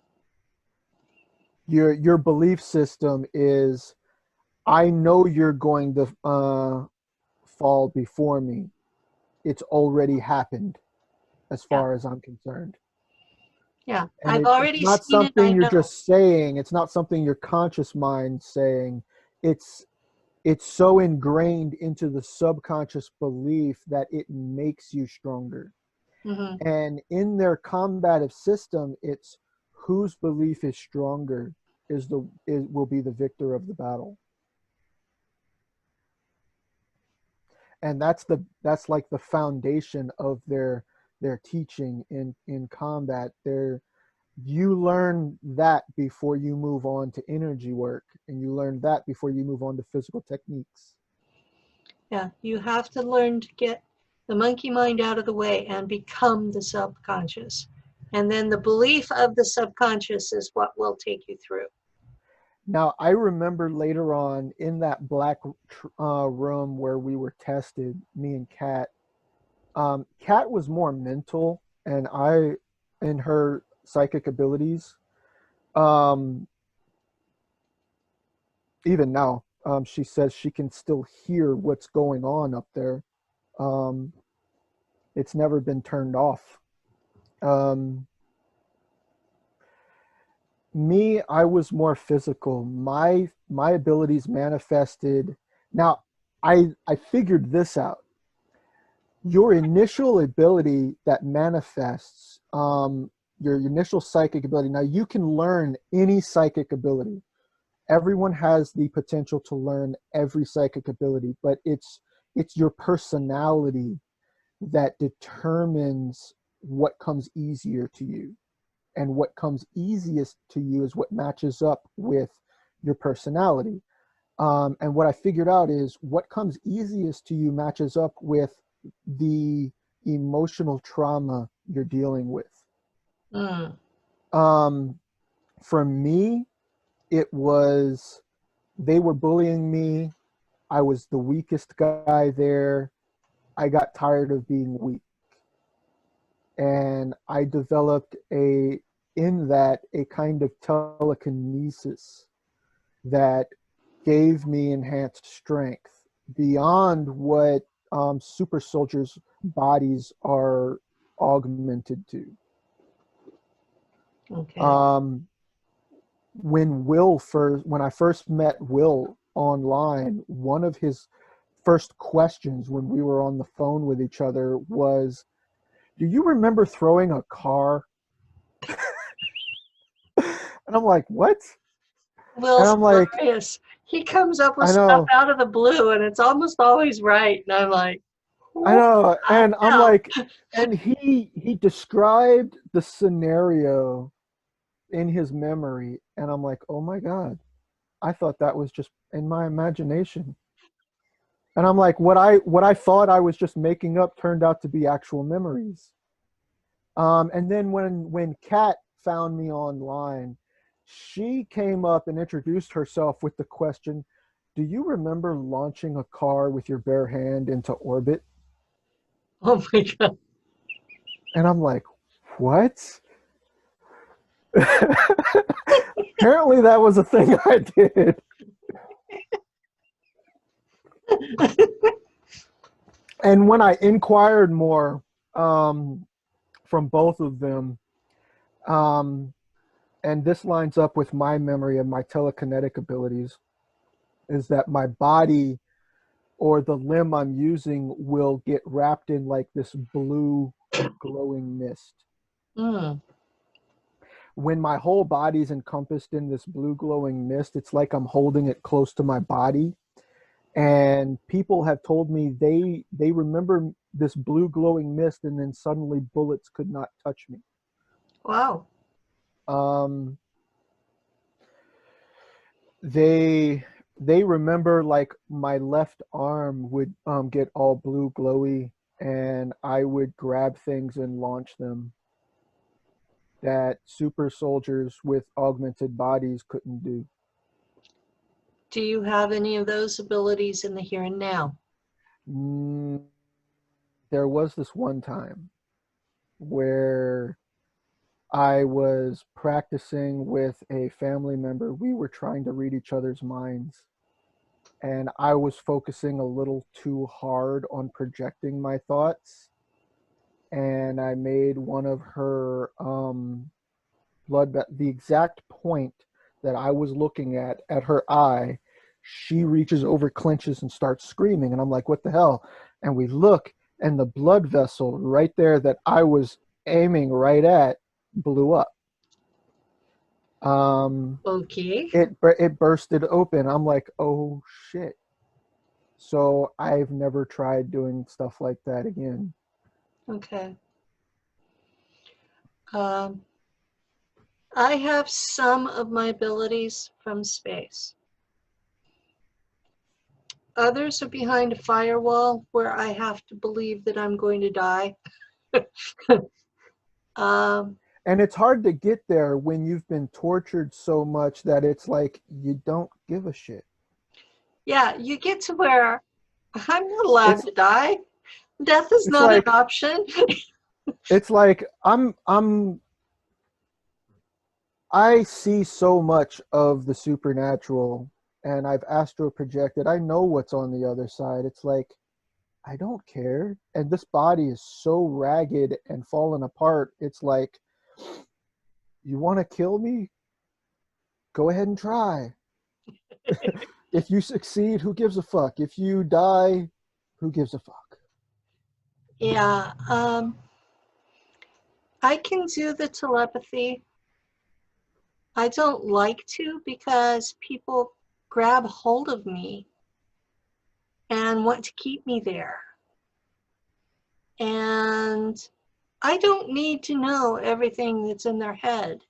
Your belief system is, I know you're going to fall before me. It's already happened as Yeah. far as I'm concerned. Yeah. And I've it's already not seen it. I something you're know. just saying. It's not something your conscious mind saying. It's so ingrained into the subconscious belief that it makes you stronger. Hmm. And in their combative system, it's whose belief is stronger will be the victor of the battle. And that's like the foundation of their teaching in combat. You learn that before you move on to energy work, and you learn that before you move on to physical techniques. Yeah. You have to learn to get the monkey mind out of the way and become the subconscious. And then the belief of the subconscious is what will take you through. Now, I remember later on in that black room where we were tested, me and Kat. Kat was more mental, and I, in her psychic abilities, um, even now, she says she can still hear what's going on up there. Um, it's never been turned off. Um, Me, I was more physical. My abilities manifested. Now, I figured this out. Your initial ability that manifests, your initial psychic ability. Now, you can learn any psychic ability. Everyone has the potential to learn every psychic ability, but it's your personality that determines what comes easier to you. And what comes easiest to you is what matches up with your personality. And what I figured out is what comes easiest to you matches up with the emotional trauma you're dealing with. Mm. Um, for me, it was they were bullying me. I was the weakest guy there. I got tired of being weak. And I developed a kind of telekinesis that gave me enhanced strength beyond what super soldiers' bodies are augmented to. Okay. Um, when I first met Will online, one of his first questions when we were on the phone with each other was, "Do you remember throwing a car?" And I'm like, "What?" And Will's I'm like, hilarious. He comes up with "I stuff know, out of the blue, and it's almost always right. And I'm like, I what know." the And I'm hell? like, and he described the scenario in his memory, and I'm like, "Oh my God, I thought that was just in my imagination." And I'm like, what I thought I was just making up turned out to be actual memories. And then when Kat found me online, she came up and introduced herself with the question, "Do you remember launching a car with your bare hand into orbit?" Oh my God. And I'm like, "What?" Apparently that was a thing I did. And when I inquired more from both of them, um, and this lines up with my memory and my telekinetic abilities, is that my body or the limb I'm using will get wrapped in like this blue glowing mist. Mm. When my whole body's encompassed in this blue glowing mist, it's like I'm holding it close to my body. And people have told me they remember this blue glowing mist, and then suddenly bullets could not touch me. Wow. Um, they remember like my left arm would get all blue glowy, and I would grab things and launch them that super soldiers with augmented bodies couldn't do. Do you have any of those abilities in the here and now? Mm, there was this one time where I was practicing with a family member. We were trying to read each other's minds, and I was focusing a little too hard on projecting my thoughts. And I made one of her the exact point that I was looking at her eye. She reaches over, clenches, and starts screaming. And I'm like, what the hell? And we look, and the blood vessel right there that I was aiming right at blew up. Okay. It bursted open. I'm like, oh shit. So I've never tried doing stuff like that again. Okay. Um, I have some of my abilities from space. Others are behind a firewall where I have to believe that I'm going to die. And it's hard to get there when you've been tortured so much that it's like you don't give a shit. Yeah, you get to where I'm not allowed It's to die. Death is it's not an like option. it's like I see so much of the supernatural, and I've astro projected. I know what's on the other side. It's like I don't care. And this body is so ragged and fallen apart. It's like, you want to kill me? Go ahead and try. If you succeed, who gives a fuck? If you die, who gives a fuck? Yeah, I can do the telepathy. I don't like to because people grab hold of me and want to keep me there. And I don't need to know everything that's in their head.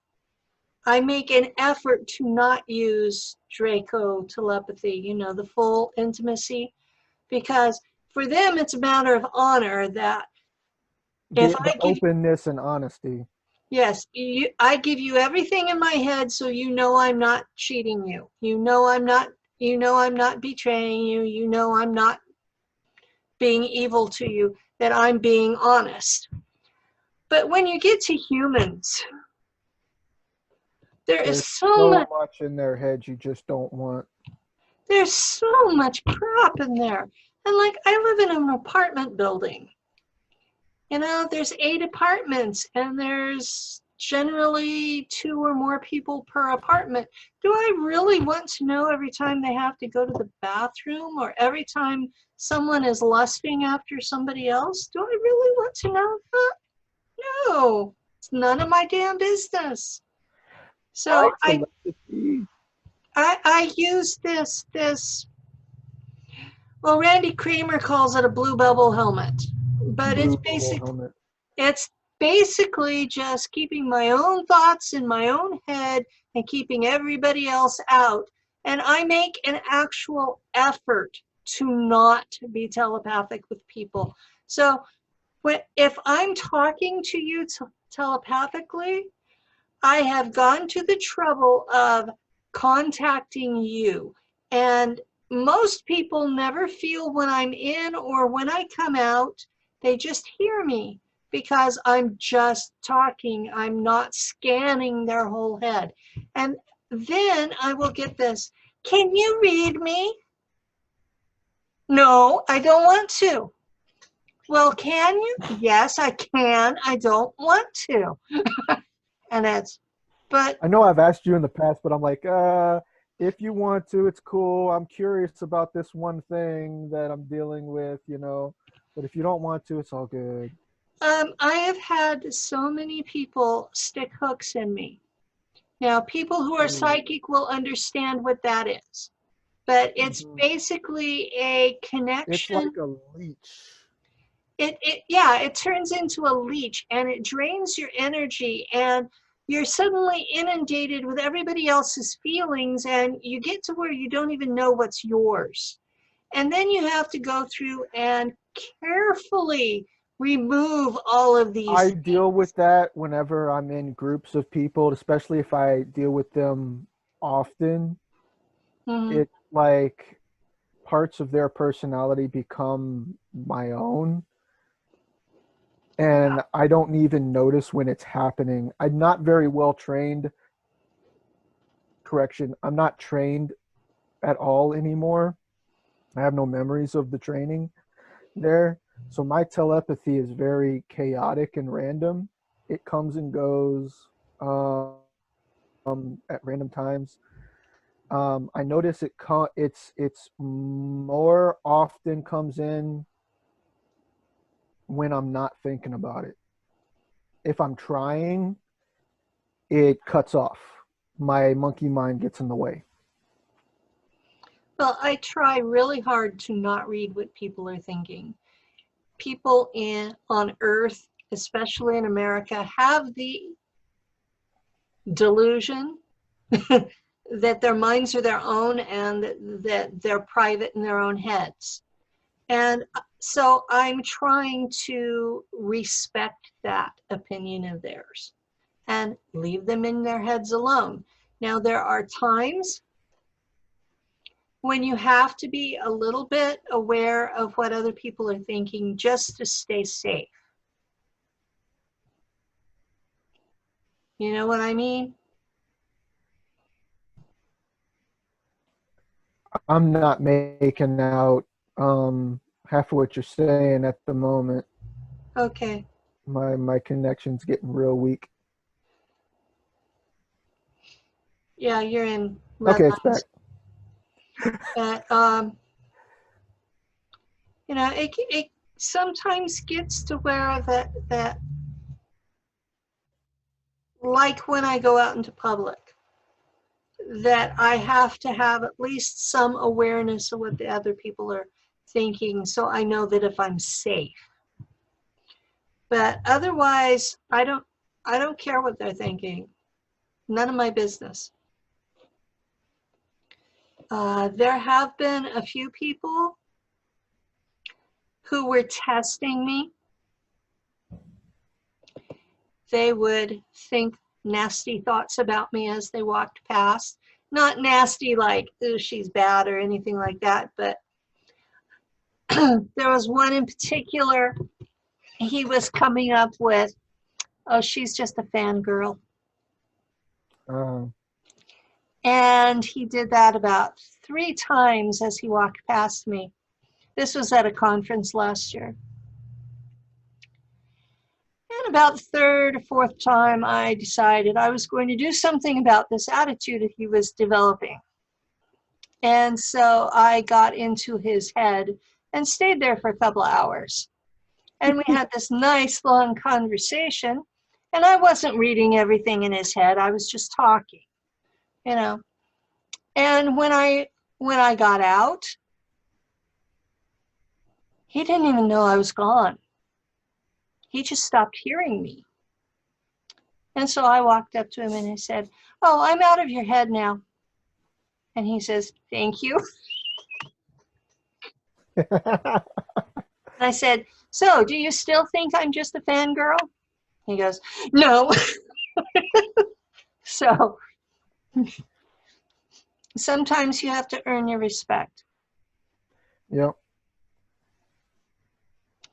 I make an effort to not use Draco telepathy, you know, the full intimacy, because for them it's a matter of honor that if The I give, openness and honesty. yes, I give you everything in my head so you know I'm not cheating you. You know I'm not betraying you. You know I'm not being evil to you, that I'm being honest. But when you get to humans, there is There's so so much much in their heads you just don't want. there's so much crap in there. And like I live in an apartment building. You know, there's 8 apartments and there's generally 2 or more people per apartment. Do I really want to know every time they have to go to the bathroom or every time someone is lusting after somebody else? Do I really want to know that? No, it's none of my damn business. My So telepathy. I use this, well, Randy Kramer calls it a blue bubble helmet, but Blue bubble helmet. it's basically just keeping my own thoughts in my own head and keeping everybody else out. And I make an actual effort to not be telepathic with people. So if I'm talking to you telepathically, I have gone to the trouble of contacting you. And most people never feel when I'm in or when I come out, they just hear me because I'm just talking. I'm not scanning their whole head. And then I will get this, can you read me? No, I don't want to. Well, can you? Yes, I can. I don't want to. And it's, but I know I've asked you in the past, but I'm like, if you want to, it's cool. I'm curious about this one thing that I'm dealing with, you know. But if you don't want to, it's all good. I have had so many people stick hooks in me. Now, people who are Mm. psychic will understand what that is, but it's Mhm. basically a It's connection. like a leech. Yeah, it turns into a leech and it drains your energy and you're suddenly inundated with everybody else's feelings and you get to where you don't even know what's yours. And then you have to go through and carefully remove all of these I things. deal with that whenever I'm in groups of people, especially if I deal with them often. Mhm. It's like parts of their personality become my own. and I don't even notice when it's happening. I'm not very well trained. Correction, I'm not trained at all anymore. I have no memories of the training there. So my telepathy is very chaotic and random. It comes and goes at random times. I notice it's more often comes in when I'm not thinking about it. If I'm trying, it cuts off. My monkey mind gets in the way. Well, I try really hard to not read what people are thinking. People on Earth, especially in America, have the delusion that their minds are their own and that they're private in their own heads. And so I'm trying to respect that opinion of theirs and leave them in their heads alone. Now, there are times when you have to be a little bit aware of what other people are thinking just to stay safe. You know what I mean? I'm not making out half of what you're saying at the moment. Okay. My connection's getting real weak. Yeah, you're in red Okay, it's back. lines. You know, it sometimes gets to where that like when I go out into public, that I have to have at least some awareness of what the other people are thinking, so I know that if I'm safe. But otherwise, I don't care what they're thinking. None of my business. There have been a few people who were testing me. They would think nasty thoughts about me as they walked past. Not nasty like, oh, she's bad or anything like that, but there was one in particular, he was coming up with, oh, she's just a fangirl. Uh, And he did that about 3 times as he walked past me. This was at a conference last year. And about the 3rd or 4th time, I decided I was going to do something about this attitude that he was developing. And so I got into his head and stayed there for a couple of hours. And we had this nice long conversation. And I wasn't reading everything in his head. I was just talking, you know. And when I got out, he didn't even know I was gone. He just stopped hearing me. And so I walked up to him and I said, oh, I'm out of your head now. And he says, thank you. And I said, so do you still think I'm just a fangirl? He goes, no. So sometimes you have to earn your respect. yep.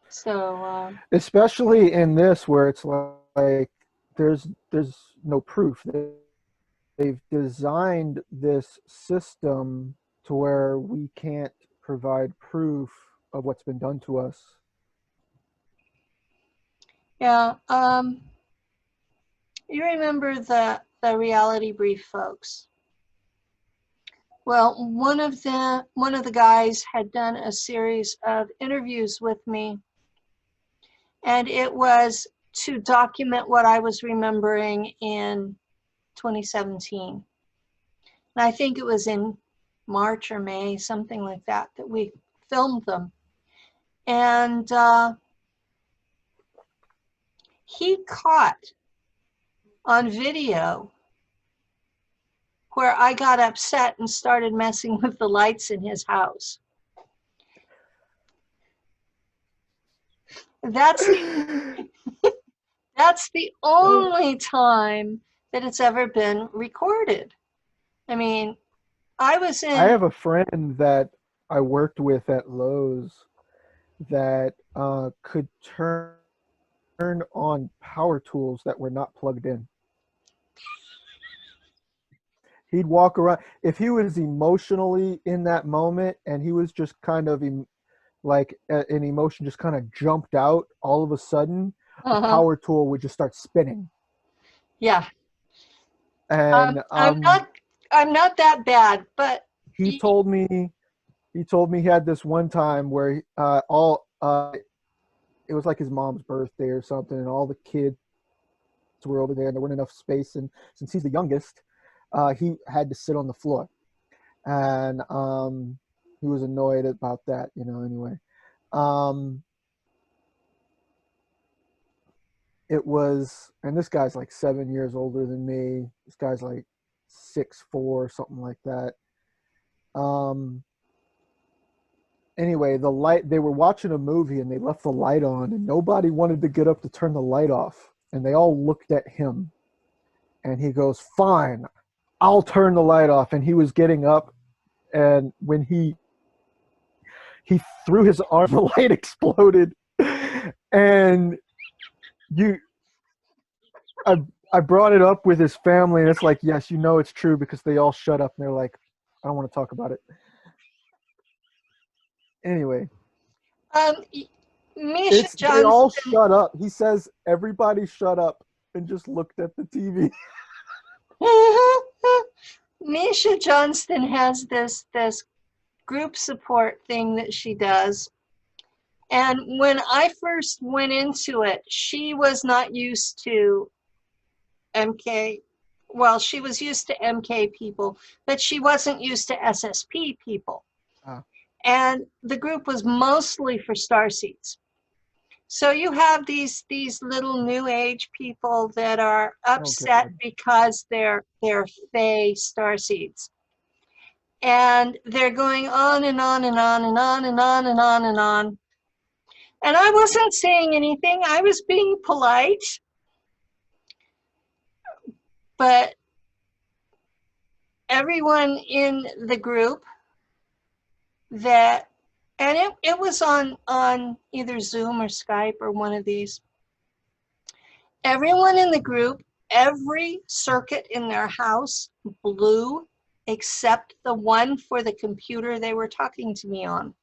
So Especially in this where it's like there's no proof. They've designed this system to where we can't provide proof of what's been done to us. yeah, you remember the reality brief folks? Well, one of the guys had done a series of interviews with me, and it was to document what I was remembering in 2017. And I think it was in March or May, something like that, that we filmed them. And he caught on video where I got upset and started messing with the lights in his house. That's the only time that it's ever been recorded. I mean, I have a friend that I worked with at Lowe's that could turn turn on power tools that were not plugged in. He'd walk around. If he was emotionally in that moment and he was just kind of like an emotion just kind of jumped out all of a sudden, a power tool would just start spinning. Yeah. And I'm not that bad, but he told me he had this one time where it was like his mom's birthday or something, and all the kids were over there and there wasn't enough space, and since he's the youngest, he had to sit on the floor, and he was annoyed about that, anyway. It was, and this guy's like 7 years older than me. This guy's like 6'4", something like that. Anyway, they were watching a movie and they left the light on and nobody wanted to get up to turn the light off. And they all looked at him and he goes, "Fine, I'll turn the light off." And he was getting up, and when he threw his arm, the light exploded. And I brought it up with his family, and it's like, yes, it's true, because they all shut up and they're like, "I don't want to talk about it." Anyway, Misha Johnston, they all shut up. He says everybody shut up and just looked at the TV. Misha Johnston has this group support thing that she does. And when I first went into it, she was not used to MK. Well, she was used to MK people, but she wasn't used to SSP people. And the group was mostly for starseeds. So you have these little new age people that are upset because they're Fae starseeds. And they're going on and on and on and on and on and on and on. And I wasn't saying anything. I was being polite. But everyone in the group and it was on either Zoom or Skype or one of these. Everyone in the group, every circuit in their house blew except the one for the computer they were talking to me on.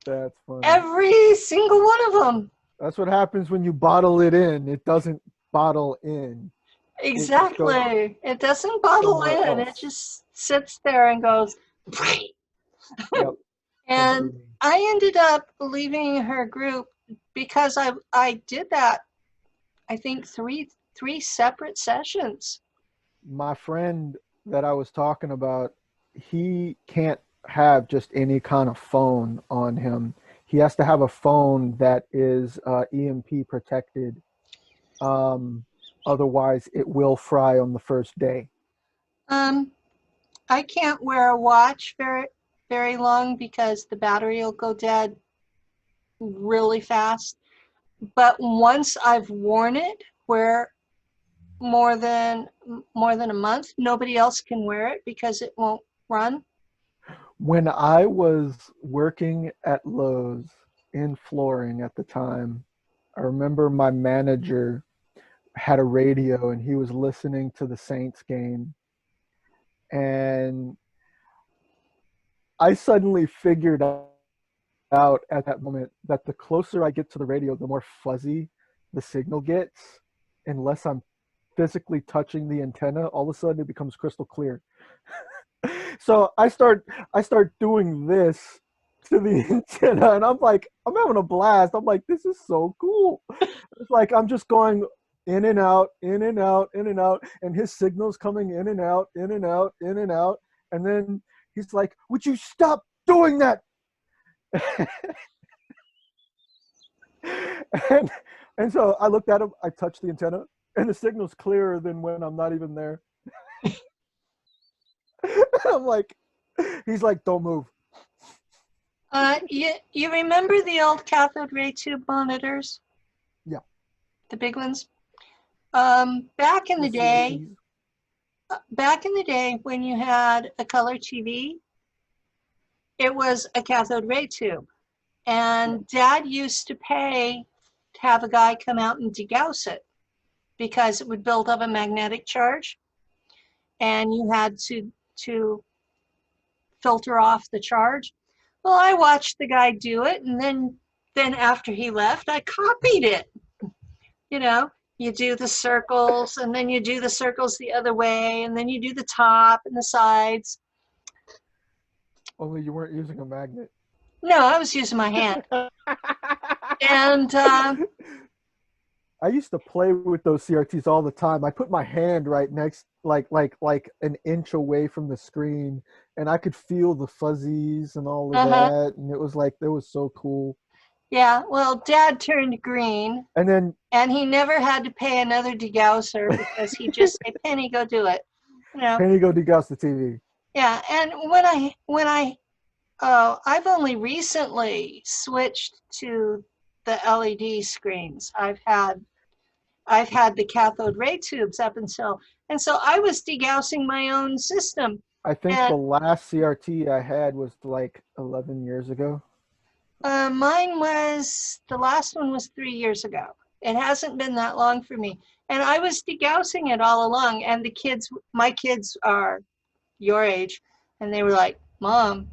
That's funny. Every single one of them. That's what happens when you bottle it in. It doesn't bottle in. Exactly. It doesn't bottle in. It just sits there and goes. Yep. And I ended up leaving her group because I did that, I think three separate sessions. My friend that I was talking about, he can't have just any kind of phone on him. He has to have a phone that is EMP protected. Otherwise, it will fry on the first day. I can't wear a watch very long because the battery will go dead really fast. But once I've worn it, where more than a month, nobody else can wear it because it won't run. When I was working at Lowe's in flooring at the time, I remember my manager had a radio and he was listening to the Saints game. And I suddenly figured out at that moment that the closer I get to the radio, the more fuzzy the signal gets. Unless I'm physically touching the antenna, all of a sudden it becomes crystal clear. So I start doing this to the antenna, and I'm having a blast. I'm like, this is so cool. It's like I'm just going in and out, in and out, in and out, and his signal's coming in and out, in and out, in and out. And then he's like, "Would you stop doing that?" and so I looked at him, I touched the antenna, and the signal's clearer than when I'm not even there. I'm like, he's like, "Don't move." You remember the old cathode ray tube monitors? Yeah. The big ones? Back in the day when you had a color TV, it was a cathode ray tube. And Dad used to pay to have a guy come out and degauss it because it would build up a magnetic charge, and you had to filter off the charge. Well, I watched the guy do it, and then after he left, I copied it. You know, you do the circles, and then you do the circles the other way, and then you do the top and the sides. Only you weren't using a magnet. No, I was using my hand. And I used to play with those CRTs all the time. I put my hand right next, like an inch away from the screen, and I could feel the fuzzies and all of that. And it was so cool. Yeah, well, Dad turned green, And he never had to pay another degausser because he just say, "Penny, go do it." You know. Penny, go degauss the TV. Yeah, and I've only recently switched to the LED screens. I've had the cathode ray tubes up until, and so I was degaussing my own system. I think the last CRT I had was like 11 years ago. The last one was 3 years ago. It hasn't been that long for me. And I was degaussing it all along. And my kids are your age, and they were like, "Mom,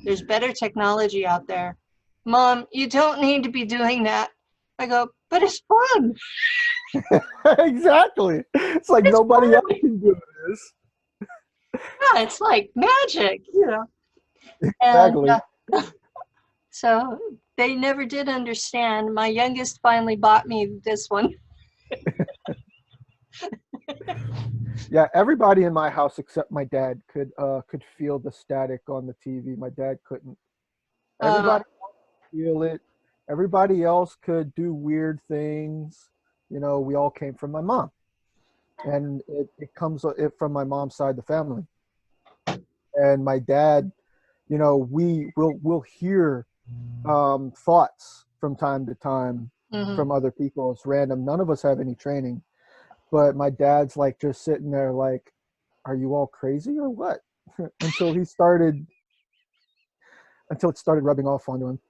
there's better technology out there. Mom, you don't need to be doing that." I go, "But it's fun." Exactly. It's like nobody else can do this. Yeah, it's like magic, you know. Exactly. And so they never did understand. My youngest finally bought me this one. Yeah, everybody in my house except my dad could feel the static on the TV. My dad couldn't. Everybody could feel it. Everybody else could do weird things. You know, we all came from my mom, and it comes from my mom's side of the family. And my dad, you know, we'll hear thoughts from time to time from other people. It's random. None of us have any training, but my dad's like just sitting there like, "Are you all crazy or what?" until it started rubbing off onto him.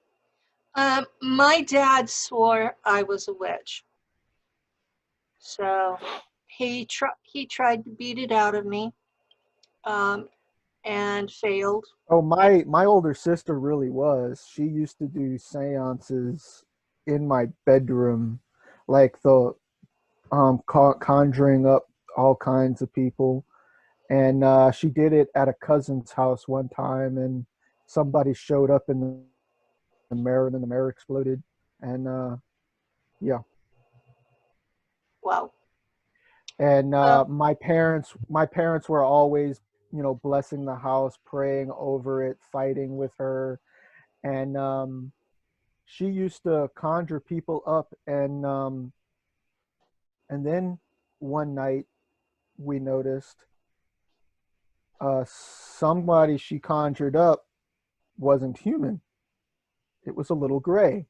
My dad swore I was a witch. So he tried to beat it out of me, and failed. Oh, my older sister really was. She used to do seances in my bedroom, like the conjuring up all kinds of people. And she did it at a cousin's house one time, and somebody showed up in the mirror, and then the mirror exploded. And yeah. Wow. And my parents were always, you know, blessing the house, praying over it, fighting with her. And she used to conjure people up. And then one night we noticed somebody she conjured up wasn't human. It was a little gray.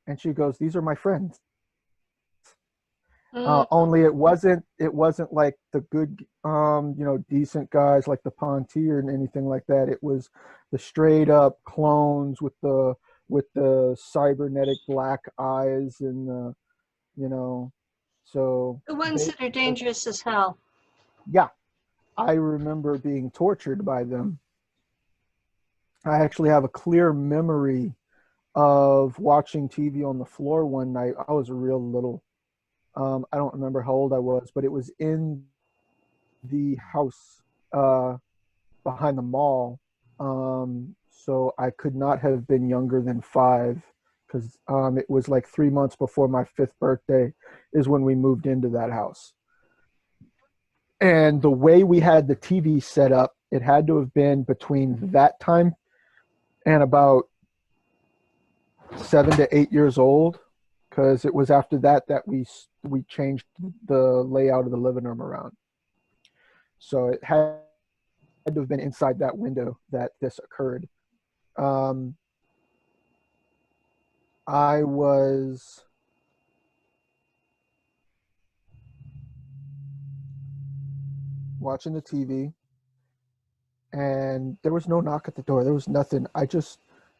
And she goes, "These are my friends." Only it wasn't like the good, you know, decent guys like the Pontier and anything like that. It was the straight up clones with the cybernetic black eyes and you know, so The ones that are dangerous as hell. yeah, I remember being tortured by them. I actually have a clear memory of watching TV on the floor one night. I was real little. I don't remember how old I was, but it was in the house behind the mall. So I could not have been younger than 5 because it was like 3 months before my 5th birthday is when we moved into that house. And the way we had the TV set up, it had to have been between that time and about 7 to 8 years old, because it was after that we changed the layout of the living room around. So it had to have been inside that window that this occurred. I was watching the TV, and there was no knock at the door. There was nothing. I just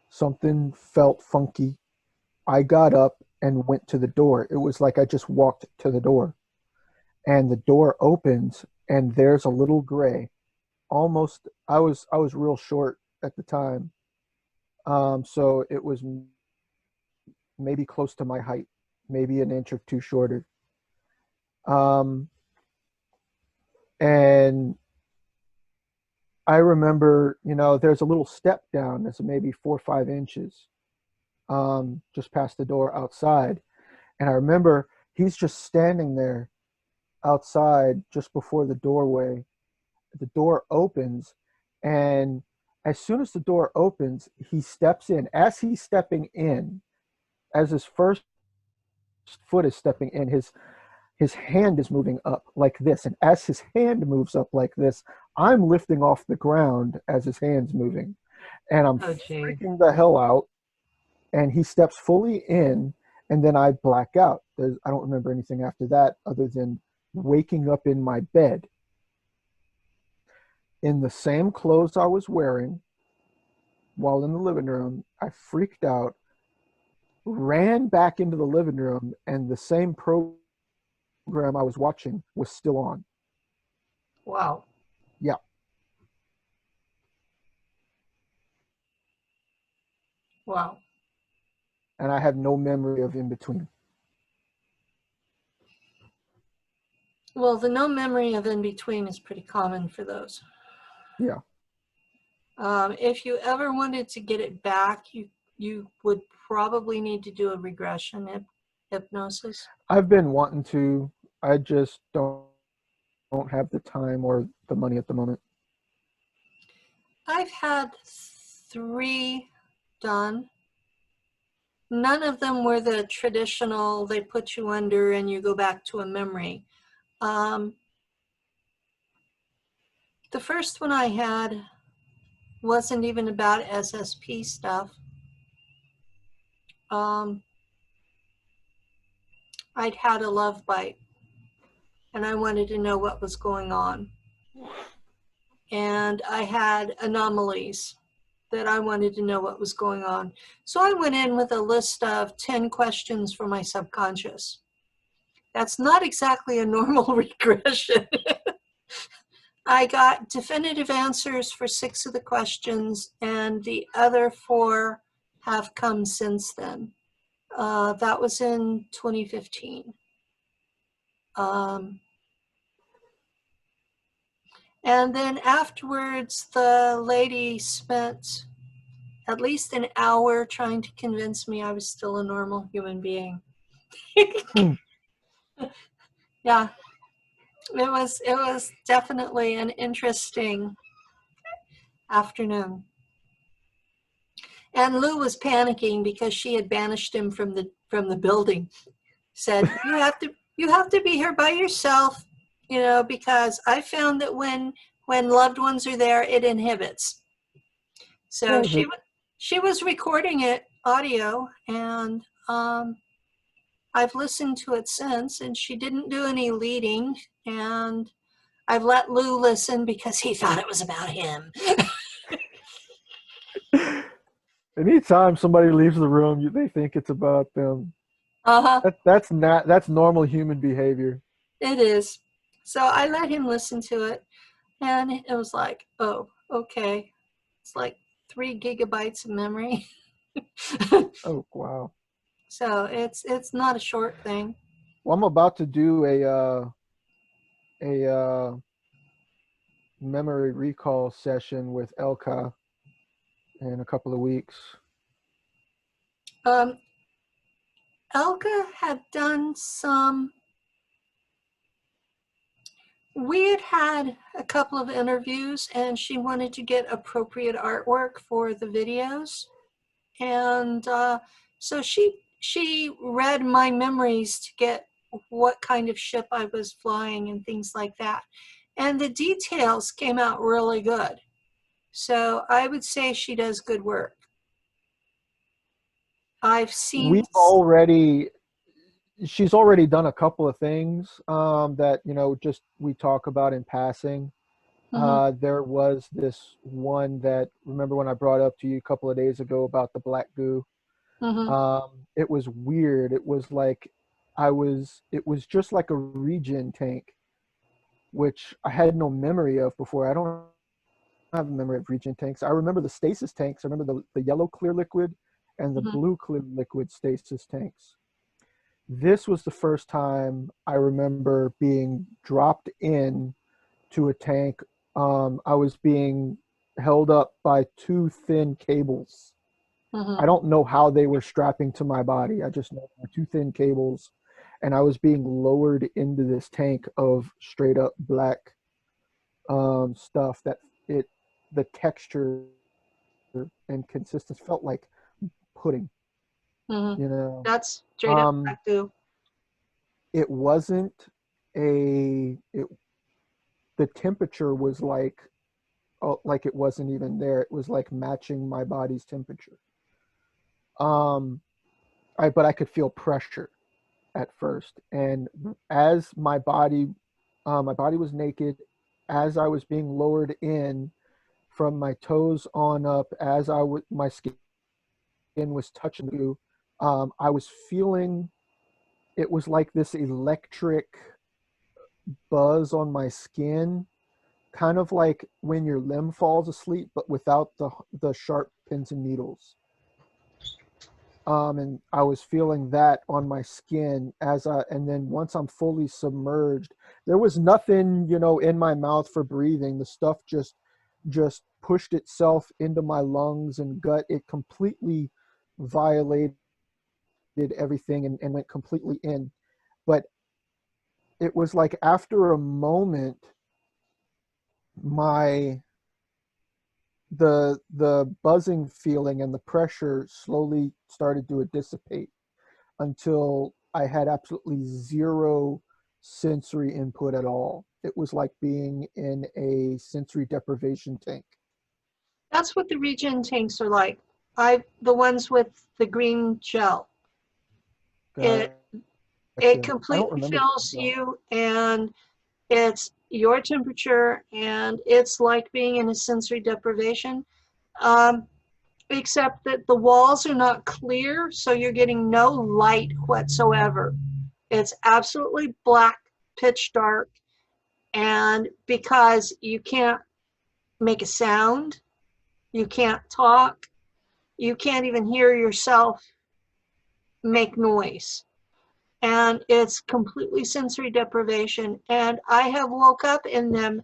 Something felt funky. I got up and went to the door. It was like I just walked to the door. And the door opens and there's a little gray. Almost I was real short at the time. So it was maybe close to my height, maybe an inch or two shorter. Um, and I remember, there's a little step down that's maybe 4 or 5 inches, just past the door outside. And I remember he's just standing there outside just before the doorway. The door opens, and as soon as the door opens, he steps in. As he's stepping in, as his first foot is stepping in, his hand is moving up like this. And as his hand moves up like this, I'm lifting off the ground as his hand's moving. And I'm Oh, gee. freaking the hell out. And he steps fully in, and then I black out. I don't remember anything after that other than waking up in my bed in the same clothes I was wearing while in the living room. I freaked out, ran back into the living room, and the same program I was watching was still on. Wow. Yeah. Wow. And I have no memory of in between. Well, the no memory of in between is pretty common for those. Yeah. If you ever wanted to get it back, you would probably need to do a regression hypnosis. I've been wanting to. I just don't have the time or the money at the moment. I've had 3 done. None of them were the traditional, they put you under and you go back to a memory. The first one I had wasn't even about SSP stuff. I'd had a love bite and I wanted to know what was going on. And I had anomalies that I wanted to know what was going on. So I went in with a list of 10 questions for my subconscious. That's not exactly a normal regression. I got definitive answers for 6 of the questions, and the other 4 have come since then. That was in 2015. And then afterwards, the lady spent at least an hour trying to convince me I was still a normal human being. Yeah, it was definitely an interesting afternoon. And Lou was panicking because she had banished him from the building. Said, you have to be here by yourself, because I found that when loved ones are there, it inhibits. So she was recording it audio, and I've listened to it since, and she didn't do any leading, and I've let Lou listen because he thought it was about him. Anytime somebody leaves the room, they think it's about them. Uh-huh. That's normal human behavior. It is. So I let him listen to it, and it was like, oh, okay. It's like 3 gigabytes of memory. Oh, wow. So it's not a short thing. Well, I'm about to do a memory recall session with Elka in a couple of weeks. Elka had done some. We had a couple of interviews, and she wanted to get appropriate artwork for the videos, and so she read my memories to get what kind of ship I was flying and things like that, and the details came out really good. So I would say she does good work. I've seen. She's already done a couple of things that just we talk about in passing. Mm-hmm. There was this one that, remember when I brought up to you a couple of days ago about the black goo? Mm-hmm. It was weird. It was like it was just like a regen tank, which I had no memory of before. I don't have a memory of regen tanks. I remember the stasis tanks. I remember the yellow clear liquid and the Mm-hmm. blue clear liquid stasis tanks. This was the first time I remember being dropped in to a tank. I was being held up by two thin cables. Mm-hmm. I don't know how they were strapping to my body. I just know they were two thin cables, and I was being lowered into this tank of straight up black stuff that it the texture and consistency felt like pudding. Mm-hmm. You know, That's straight up um, black goo. it wasn't a it. The temperature was like it wasn't even there. It was like matching my body's temperature. Um, but I could feel pressure at first, and as my body was naked. As I was being lowered in from my toes on up, as my skin was touching the goo, I was feeling it was like this electric buzz on my skin, kind of like when your limb falls asleep, but without the sharp pins and needles. And I was feeling that on my skin and then once I'm fully submerged, there was nothing, in my mouth for breathing. The stuff just pushed itself into my lungs and gut. It completely violated everything and went completely in. But it was like after a moment, my the buzzing feeling and the pressure slowly started to dissipate until I had absolutely zero sensory input at all. It was like being in a sensory deprivation tank. That's what the regen tanks are like. The ones with the green gel. It it Gotcha. I don't completely remember fills the you, and it's your temperature, and it's like being in a sensory deprivation. Um, Except that the walls are not clear, so you're getting no light whatsoever. It's absolutely black, pitch dark, and because you can't make a sound, you can't talk, you can't even hear yourself make noise. And it's completely sensory deprivation. And I have woke up in them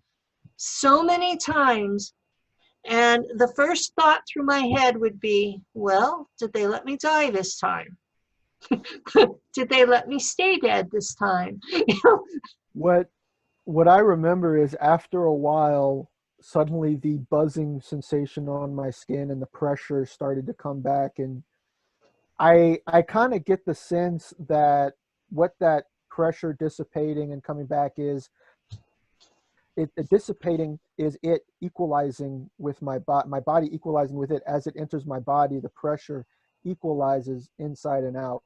so many times, and the first thought through my head would be, well, did they let me die this time? Did they let me stay dead this time? what what I remember is after a while, suddenly the buzzing sensation on my skin and the pressure started to come back, and I kind of get the sense that what that pressure dissipating and coming back is it dissipating is it equalizing with my body equalizing with it as it enters my body. The pressure equalizes inside and out,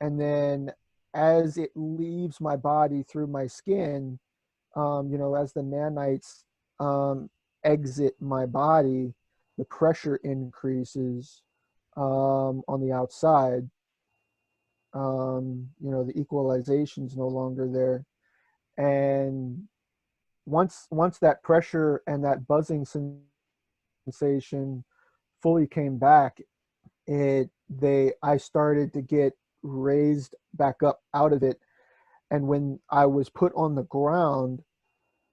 and then as it leaves my body through my skin, as the nanites exit my body, the pressure increases on the outside. The equalization is no longer there, and once that pressure and that buzzing sensation fully came back, I started to get raised back up out of it, and when I was put on the ground,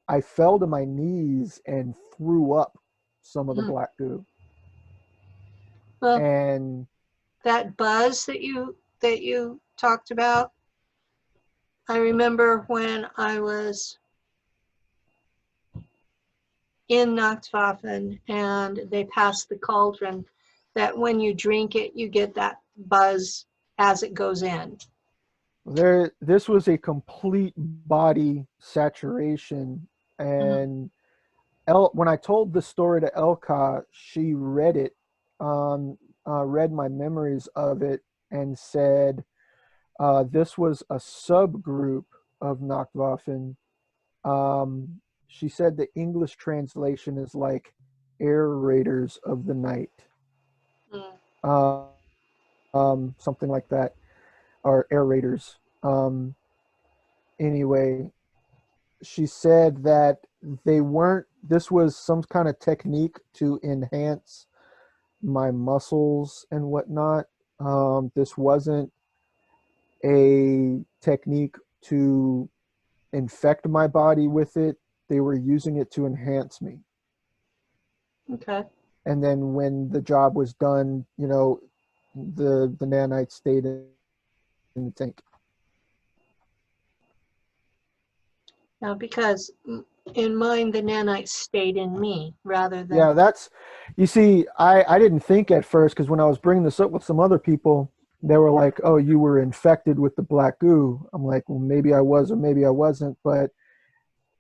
I fell to my knees and threw up some of the black goo. Well, And that buzz that you talked about, I remember when I was in Nacht Waffen and they passed the cauldron, that when you drink it, you get that buzz as it goes in. this was a complete body saturation. Mhm. And when I told the story to Elka, she read it, read my memories of it, and said this was a subgroup of Nacht Waffen. she said the English translation is like air raiders of the night. Mm. Something like that, or air raiders. Anyway, she said that they weren't, this was some kind of technique to enhance my muscles and whatnot. This wasn't a technique to infect my body with it. They were using it to enhance me. Okay. And then when the job was done, you know, the nanites stayed in the tank. Now, because in mine, the nanites stayed in me rather than. Yeah, that's, you see, I didn't think at first, because when I was bringing this up with some other people, they were like, oh, you were infected with the black goo. I'm like, well, maybe I was or maybe I wasn't. But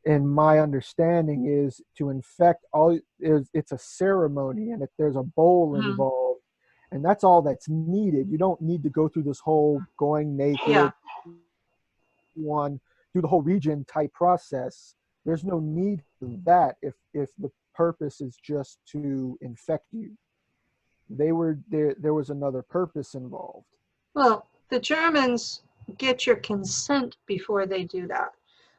in my understanding is to infect all is, it's a ceremony, and if there's a bowl Mhm. involved, and that's all that's needed. You don't need to go through this whole going Yeah. naked one, do the whole Regen type process. There's no need for that if the purpose is just to infect you. They were there was another purpose involved. Well, the Germans get your consent before they do that.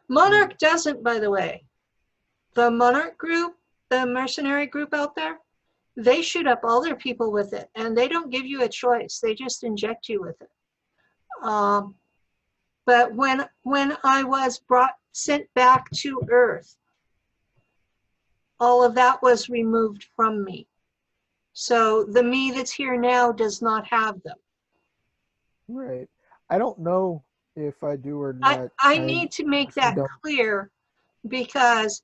Monarch doesn't, by the way. The Monarch group, the mercenary group out there, they shoot up all their people with it, and they don't give you a choice. They just inject you with it. But when I was sent back to Earth, all of that was removed from me. So the me that's here now does not have them. Right. I don't know if I do or I, not. I I need to make honestly that don't. clear because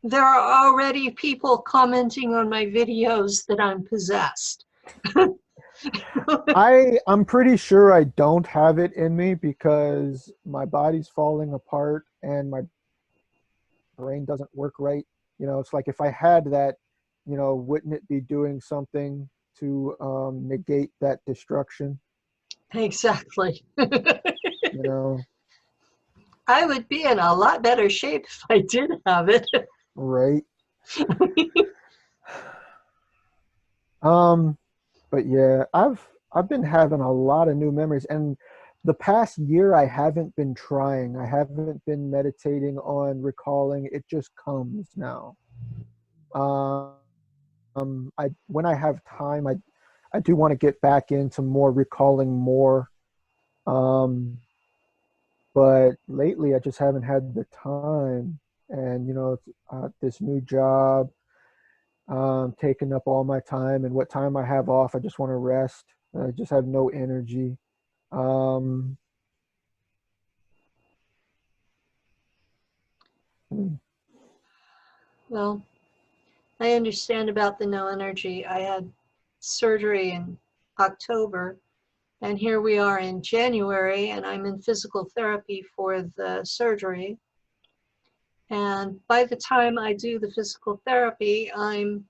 there are already people commenting on my videos that I'm possessed. I'm pretty sure I don't have it in me because my body's falling apart and my brain doesn't work right. You know, it's like if I had that, you know, wouldn't it be doing something to negate that destruction? Exactly. You know, I would be in a lot better shape if I did have it. right? Um, but yeah, I've been having a lot of new memories, and the past year I haven't been trying. I haven't been meditating on recalling. It just comes now. I when I have time, I do want to get back into more recalling more. Um, but lately I just haven't had the time, and you know, this new job taking up all my time, and what time I have off, I just want to rest. I just have no energy. Um, Well, I understand about the no energy. I had surgery in October, and here we are in January, and I'm in physical therapy for the surgery. And by the time I do the physical therapy, I'm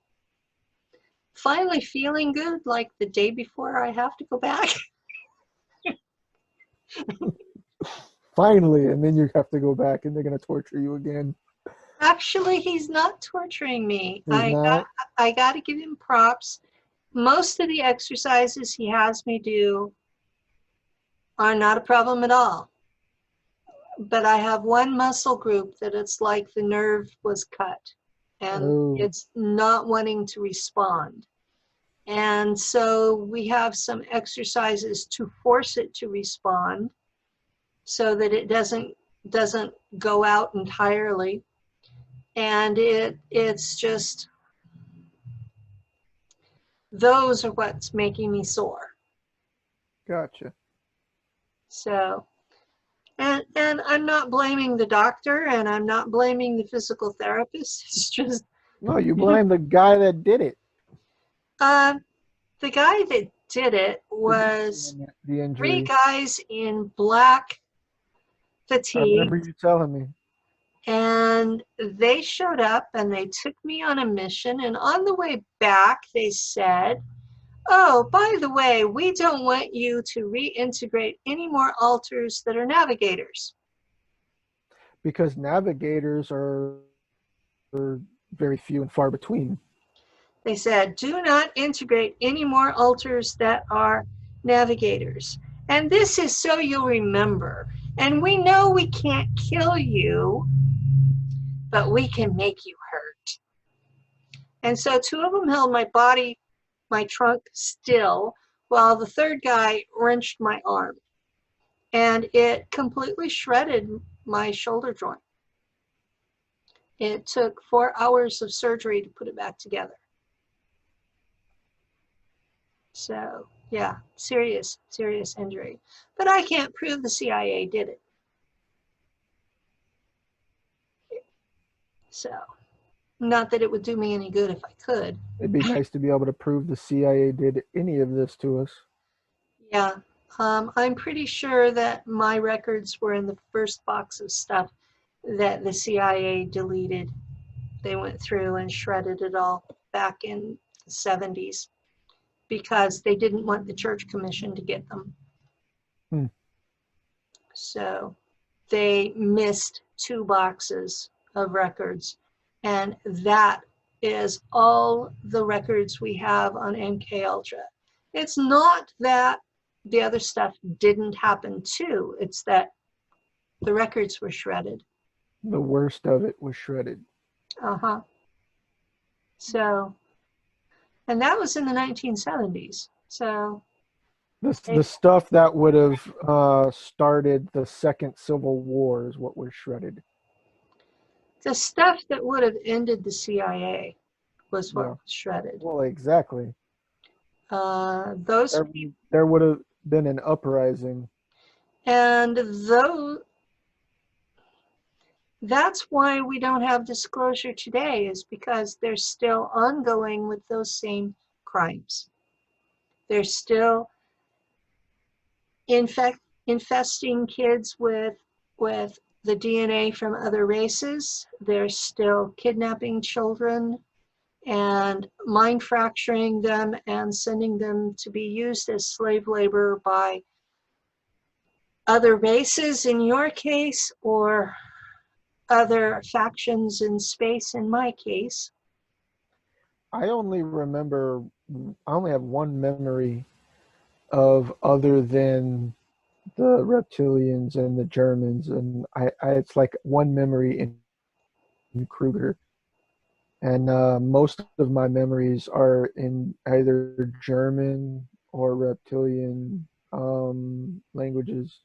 finally feeling good, like the day before I have to go back. Finally, and then you have to go back, and they're gonna torture you again. Actually, he's not torturing me. He's not. I got to give him props. Most of the exercises he has me do are not a problem at all. But I have one muscle group that it's like the nerve was cut and Oh, it's not wanting to respond. And so we have some exercises to force it to respond so that it doesn't go out entirely. And it's just, those are what's making me sore. gotcha. So, and I'm not blaming the doctor and I'm not blaming the physical therapist. It's just, No, you blame the guy that did it. uh, the guy that did it The, was the three injury. guys in black I remember fatigue, you telling me. and they showed up and they took me on a mission. And on the way back, they said, oh, by the way, we don't want you to reintegrate any more alters that are navigators. because navigators are very few and far between. They said, do not integrate any more alters that are navigators. And this is so you'll remember. And we know we can't kill you, but we can make you hurt. And so two of them held my body, my trunk still, while the third guy wrenched my arm. And it completely shredded my shoulder joint. It took 4 hours of surgery to put it back together. So, yeah, serious, serious injury. But I can't prove the CIA did it. So, not that it would do me any good if I could. It'd be nice to be able to prove the CIA did any of this to us. Yeah, I'm pretty sure that my records were in the first box of stuff that the CIA deleted. They went through and shredded it all back in the 70s because they didn't want the Church Commission to get them. So they missed 2 boxes of records, and that is all the records we have on MK Ultra. It's not that the other stuff didn't happen too, it's that the records were shredded. The worst of it was shredded. So, and that was in the 1970s. So the stuff that would have started the Second Civil War is what was shredded. the stuff that would have ended the CIA was what was shredded. Well, exactly. Those there would have been an uprising. And that's why we don't have disclosure today, is because they're still ongoing with those same crimes. They're still infesting kids with the DNA from other races. They're still kidnapping children and mind fracturing them and sending them to be used as slave labor by other races in your case, or other factions in space in my case. I only have one memory of other than the reptilians and the Germans, and it's like one memory in Kruger. And most of my memories are in either German or reptilian languages.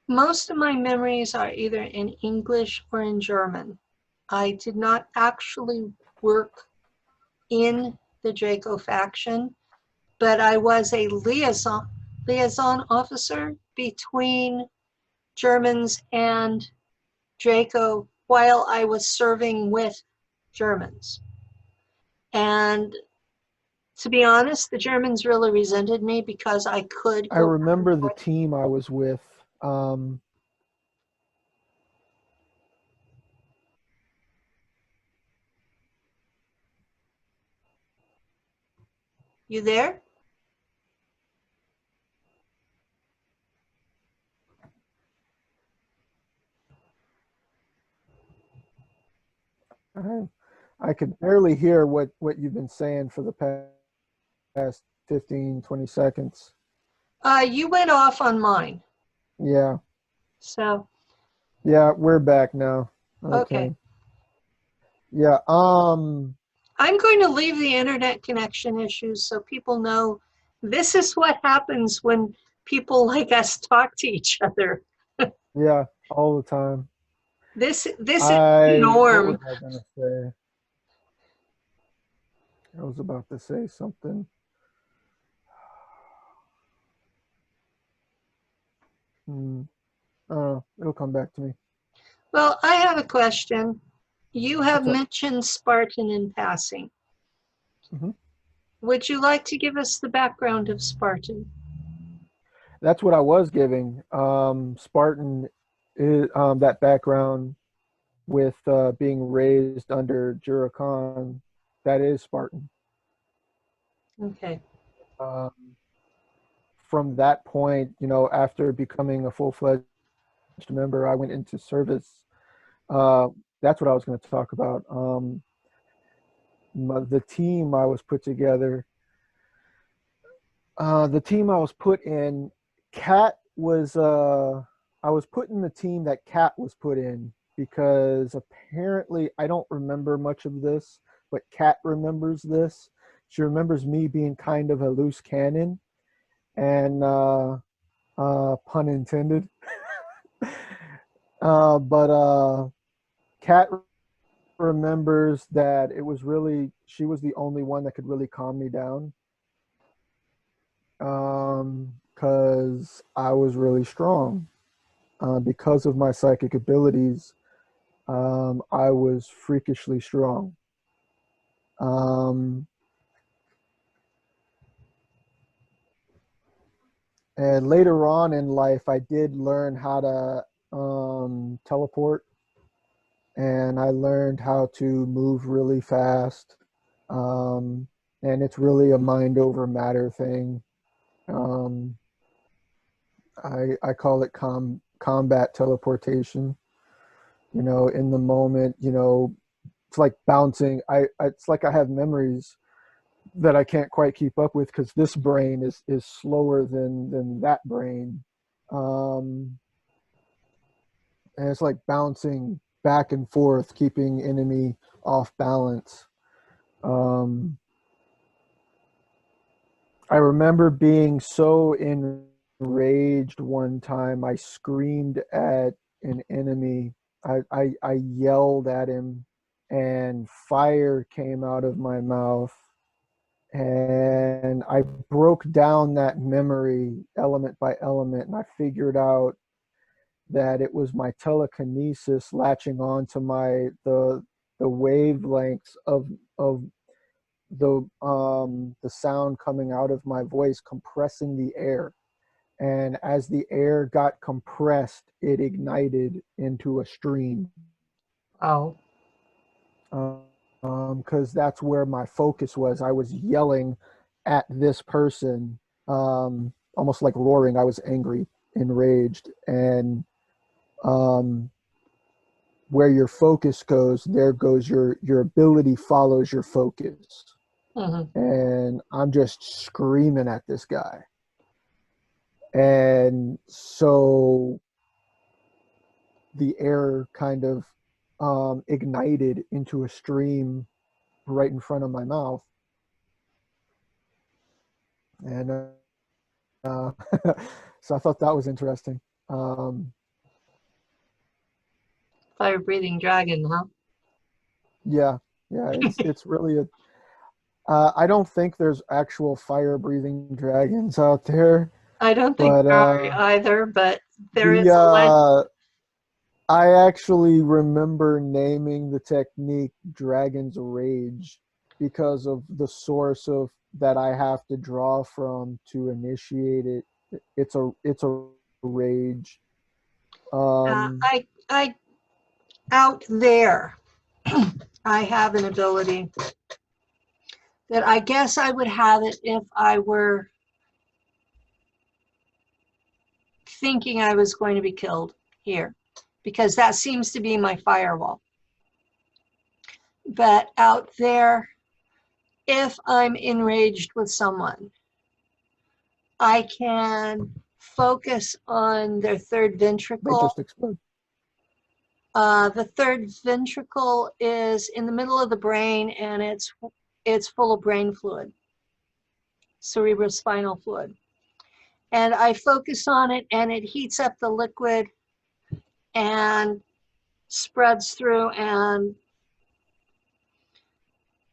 Most of my memories are either in English or in German. I did not actually work in the Draco faction, but I was a liaison officer between Germans and Draco while I was serving with Germans. And to be honest, the Germans really resented me because I could. I remember the team I was with. You there? I could barely hear what you've been saying for the past 15, 20 seconds. You went off on mine. Yeah. So. Yeah, we're back now. Okay. Yeah. I'm going to leave the internet connection issues so people know this is what happens when people like us talk to each other. Yeah, all the time. This is the norm. What was I gonna say? I was about to say something. It'll come back to me. Well, I have a question. You have mentioned Spartan in passing. Mm-hmm. Would you like to give us the background of Spartan? That's what I was giving. Spartan is that background with being raised under Akan. That is Spartan. Okay. From that point, after becoming a full-fledged member. I went into service. That's what I was going to talk about. The team I was put together, the team I was put in, Kat was, I was put in the team that Kat was put in because apparently, I don't remember much of this, but Kat remembers this. She remembers me being kind of a loose cannon, and pun intended. But Kat remembers that it was really, she was the only one that could really calm me down, because I was really strong. Because of my psychic abilities, I was freakishly strong. Um, and later on in life, I did learn how to teleport, and I learned how to move really fast. And it's really a mind over matter thing. Um, I call it combat teleportation. You know, in the moment, you know, it's like bouncing. It's like I have memories that I can't quite keep up with because this brain is slower than that brain. Um, and it's like bouncing back and forth, keeping enemy off balance. Um, I remember being so enraged one time, I screamed at an enemy. I yelled at him, and fire came out of my mouth. And I broke down that memory element by element, and I figured out that it was my telekinesis latching on to the wavelengths of the sound coming out of my voice, compressing the air. And as the air got compressed, it ignited into a stream. Oh. Because that's where my focus was. I was yelling at this person, almost like roaring. I was angry, enraged, and where your focus goes, there goes your ability follows your focus. Mm-hmm. And I'm just screaming at this guy. And so the air kind of ignited into a stream right in front of my mouth. And so I thought that was interesting. Fire breathing dragon, huh? Yeah, it's really a. I don't think there's actual fire breathing dragons out there, I don't think but there are either, but there is the a legend. I actually remember naming the technique Dragon's Rage because of the source of that I have to draw from to initiate it. It's a rage. Um, I out there, I have an ability that I guess I would have it if I were thinking I was going to be killed here, because that seems to be my firewall. But out there, if I'm enraged with someone, I can focus on their third they ventricle. just explode. The third ventricle is in the middle of the brain, and it's full of brain fluid, cerebrospinal fluid. And I focus on it, and it heats up the liquid and spreads through. And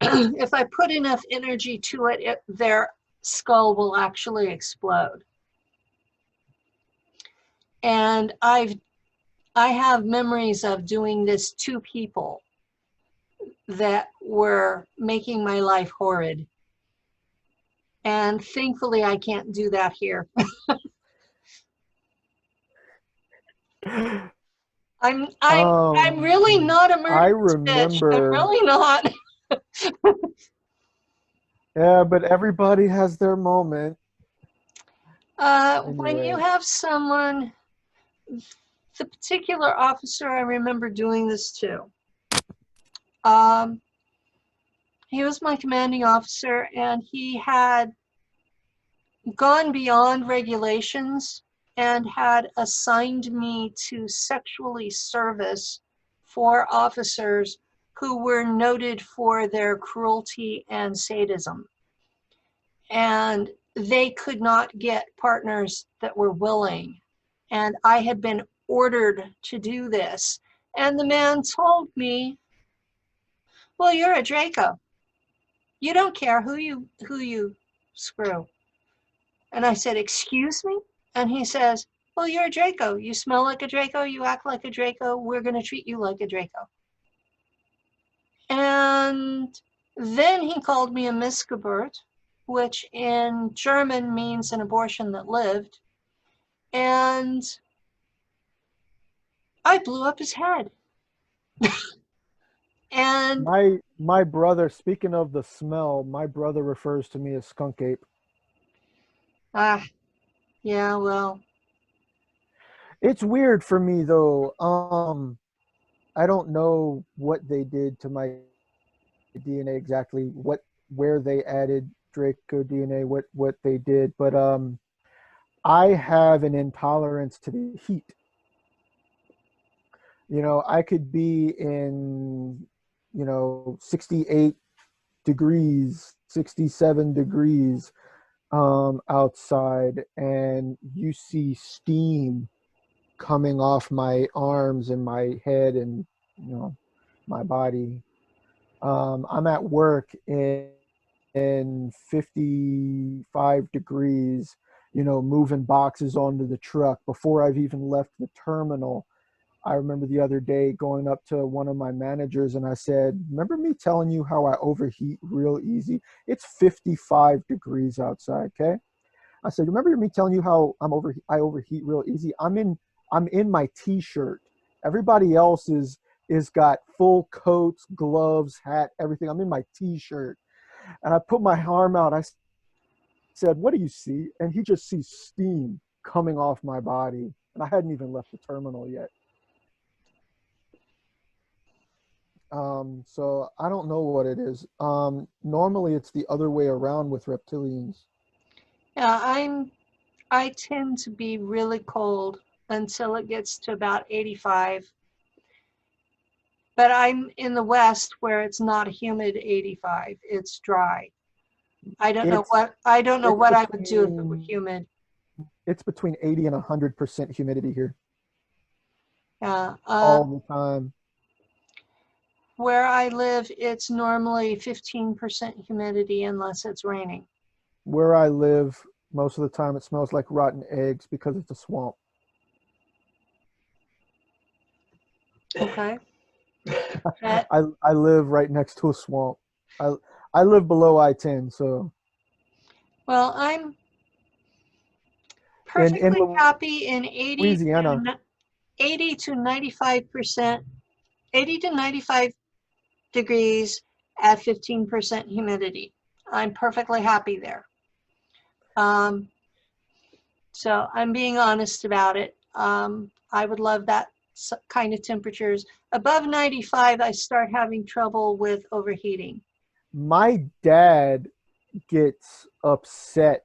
if I put enough energy to it, their skull will actually explode. And I have memories of doing this to people that were making my life horrid. And thankfully, I can't do that here. I'm really not a I murderous bitch. I'm remember. really not. Yeah, but everybody has their moment. When you Anyway, have someone the particular officer I remember doing this to, um, he was my commanding officer, and he had gone beyond regulations and had assigned me to sexually service 4 officers who were noted for their cruelty and sadism. And they could not get partners that were willing. And I had been ordered to do this. And the man told me, well, you're a Draco. You don't care who you screw. And I said, excuse me? And he says, well, you're a Draco. You smell like a Draco. You act like a Draco. We're going to treat you like a Draco. And then he called me a Missgeburt, which in German means an abortion that lived. And I blew up his head. And My brother, speaking of the smell, my brother refers to me as skunk ape. yeah, well, It's weird for me though. I don't know what they did to my DNA exactly, where they added Draco DNA, what they did, but I have an intolerance to the heat. You know, I could be in, 68 degrees, 67 degrees outside, and you see steam coming off my arms and my head and, my body. I'm at work in 55 degrees, moving boxes onto the truck before I've even left the terminal. I remember the other day going up to one of my managers and I said, remember me telling you how I overheat real easy? It's 55 degrees outside, okay? I said, remember me telling you how I overheat real easy? I'm in my t-shirt. Everybody else is got full coats, gloves, hat, everything. I'm in my t-shirt. And I put my arm out. I said, what do you see? And he just sees steam coming off my body. And I hadn't even left the terminal yet. So I don't know what it is. Normally it's the other way around with reptilians. yeah, I tend to be really cold until it gets to about 85. But I'm in the West where it's not a humid 85. It's dry. I don't know what I would do if it were humid. It's between 80 and 100% humidity here. Yeah. All the time. Where I live, it's normally 15% humidity unless it's raining. Where I live, most of the time it smells like rotten eggs because it's a swamp. Okay. I live right next to a swamp. I live below I-10, so. Well, I'm perfectly happy in 80 to 95%, 80 to 95 degrees at 15% humidity. I'm perfectly happy there. So I'm being honest about it. I would love that kind of temperatures. Above 95, I start having trouble with overheating. My dad gets upset.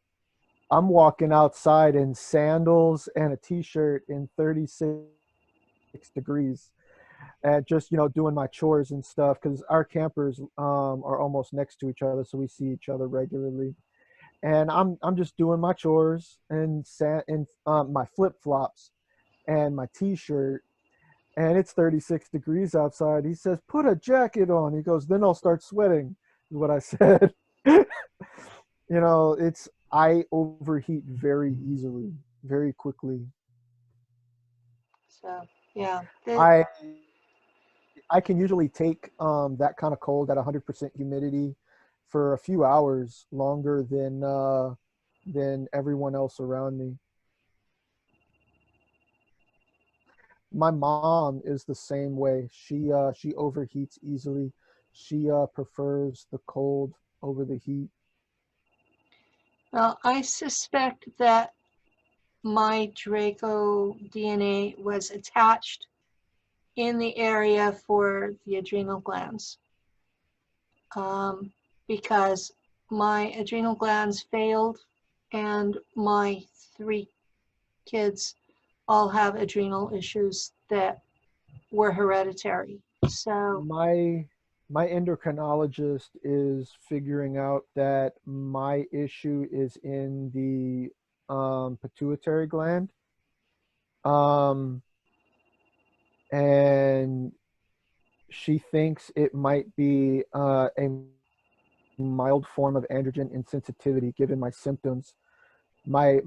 I'm walking outside in sandals and a t-shirt in 36 degrees and just, doing my chores and stuff because our campers are almost next to each other, so we see each other regularly. And I'm just doing my chores and my flip-flops and my t-shirt, and it's 36 degrees outside. He says, put a jacket on. He goes, then I'll start sweating, is what I said. I overheat very easily, very quickly. So, yeah. I can usually take that kind of cold at 100% humidity for a few hours longer than everyone else around me. My mom is the same way. She overheats easily. She prefers the cold over the heat. Well, I suspect that my Draco DNA was attached in the area for the adrenal glands, because my adrenal glands failed and my 3 kids all have adrenal issues that were hereditary. So my endocrinologist is figuring out that my issue is in the pituitary gland. And she thinks it might be a mild form of androgen insensitivity given my symptoms. My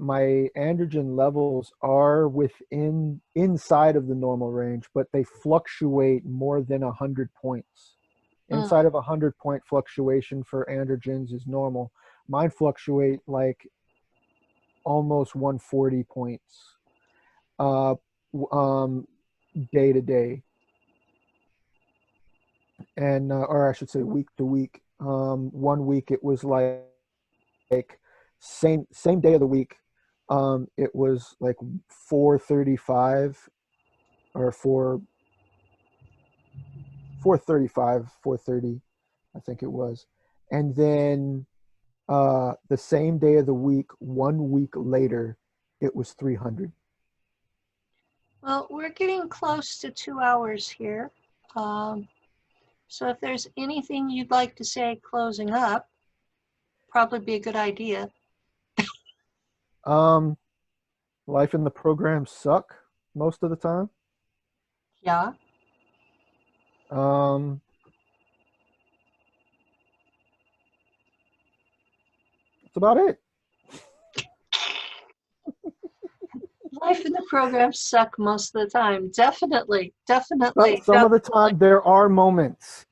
androgen levels are inside of the normal range, but they fluctuate more than 100 points. Inside of 100-point fluctuation for androgens is normal. Mine fluctuate like almost 140 points day to day, and or I should say week to week. 1 week it was like same day of the week. It was like 435 or 430, I think it was. And then the same day of the week, 1 week later, it was 300. Well, we're getting close to 2 hours here. So if there's anything you'd like to say closing up, probably be a good idea. Life in the program suck most of the time. Yeah. That's about it. Life in the program suck most of the time. Definitely. But some of the time there are moments,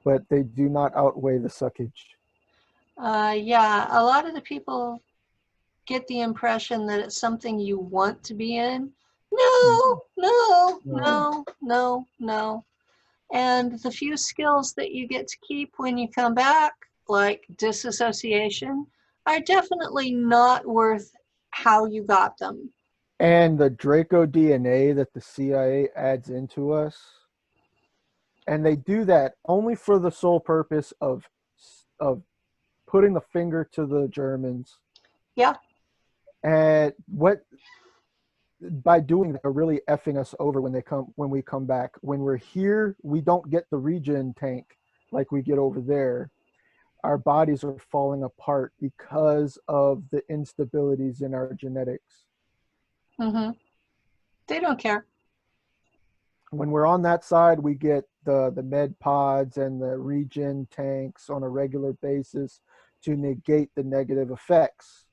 but they do not outweigh the suckage. Yeah, a lot of the people get the impression that it's something you want to be in. No. And the few skills that you get to keep when you come back, like disassociation, are definitely not worth how you got them. And the Draco DNA that the CIA adds into us, and they do that only for the sole purpose of putting the finger to the Germans. Yeah. And by doing that, they're really effing us over when we come back. When we're here, we don't get the Regen tank like we get over there. Our bodies are falling apart because of the instabilities in our genetics. Mm-hmm. They don't care. When we're on that side, we get the med pods and the Regen tanks on a regular basis to negate the negative effects.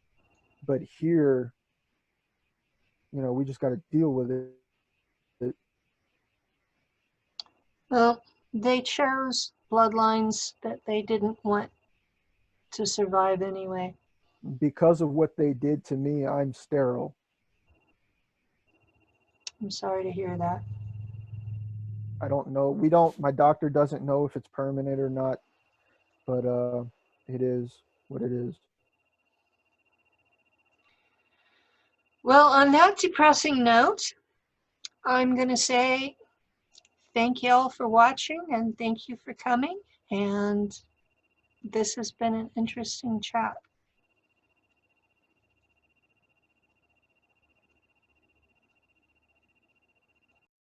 But here, we just got to deal with it. Well, they chose bloodlines that they didn't want to survive anyway. Because of what they did to me, I'm sterile. I'm sorry to hear that. I don't know. My doctor doesn't know if it's permanent or not, but it is what it is. Well, on that depressing note, I'm going to say thank you all for watching and thank you for coming. And this has been an interesting chat.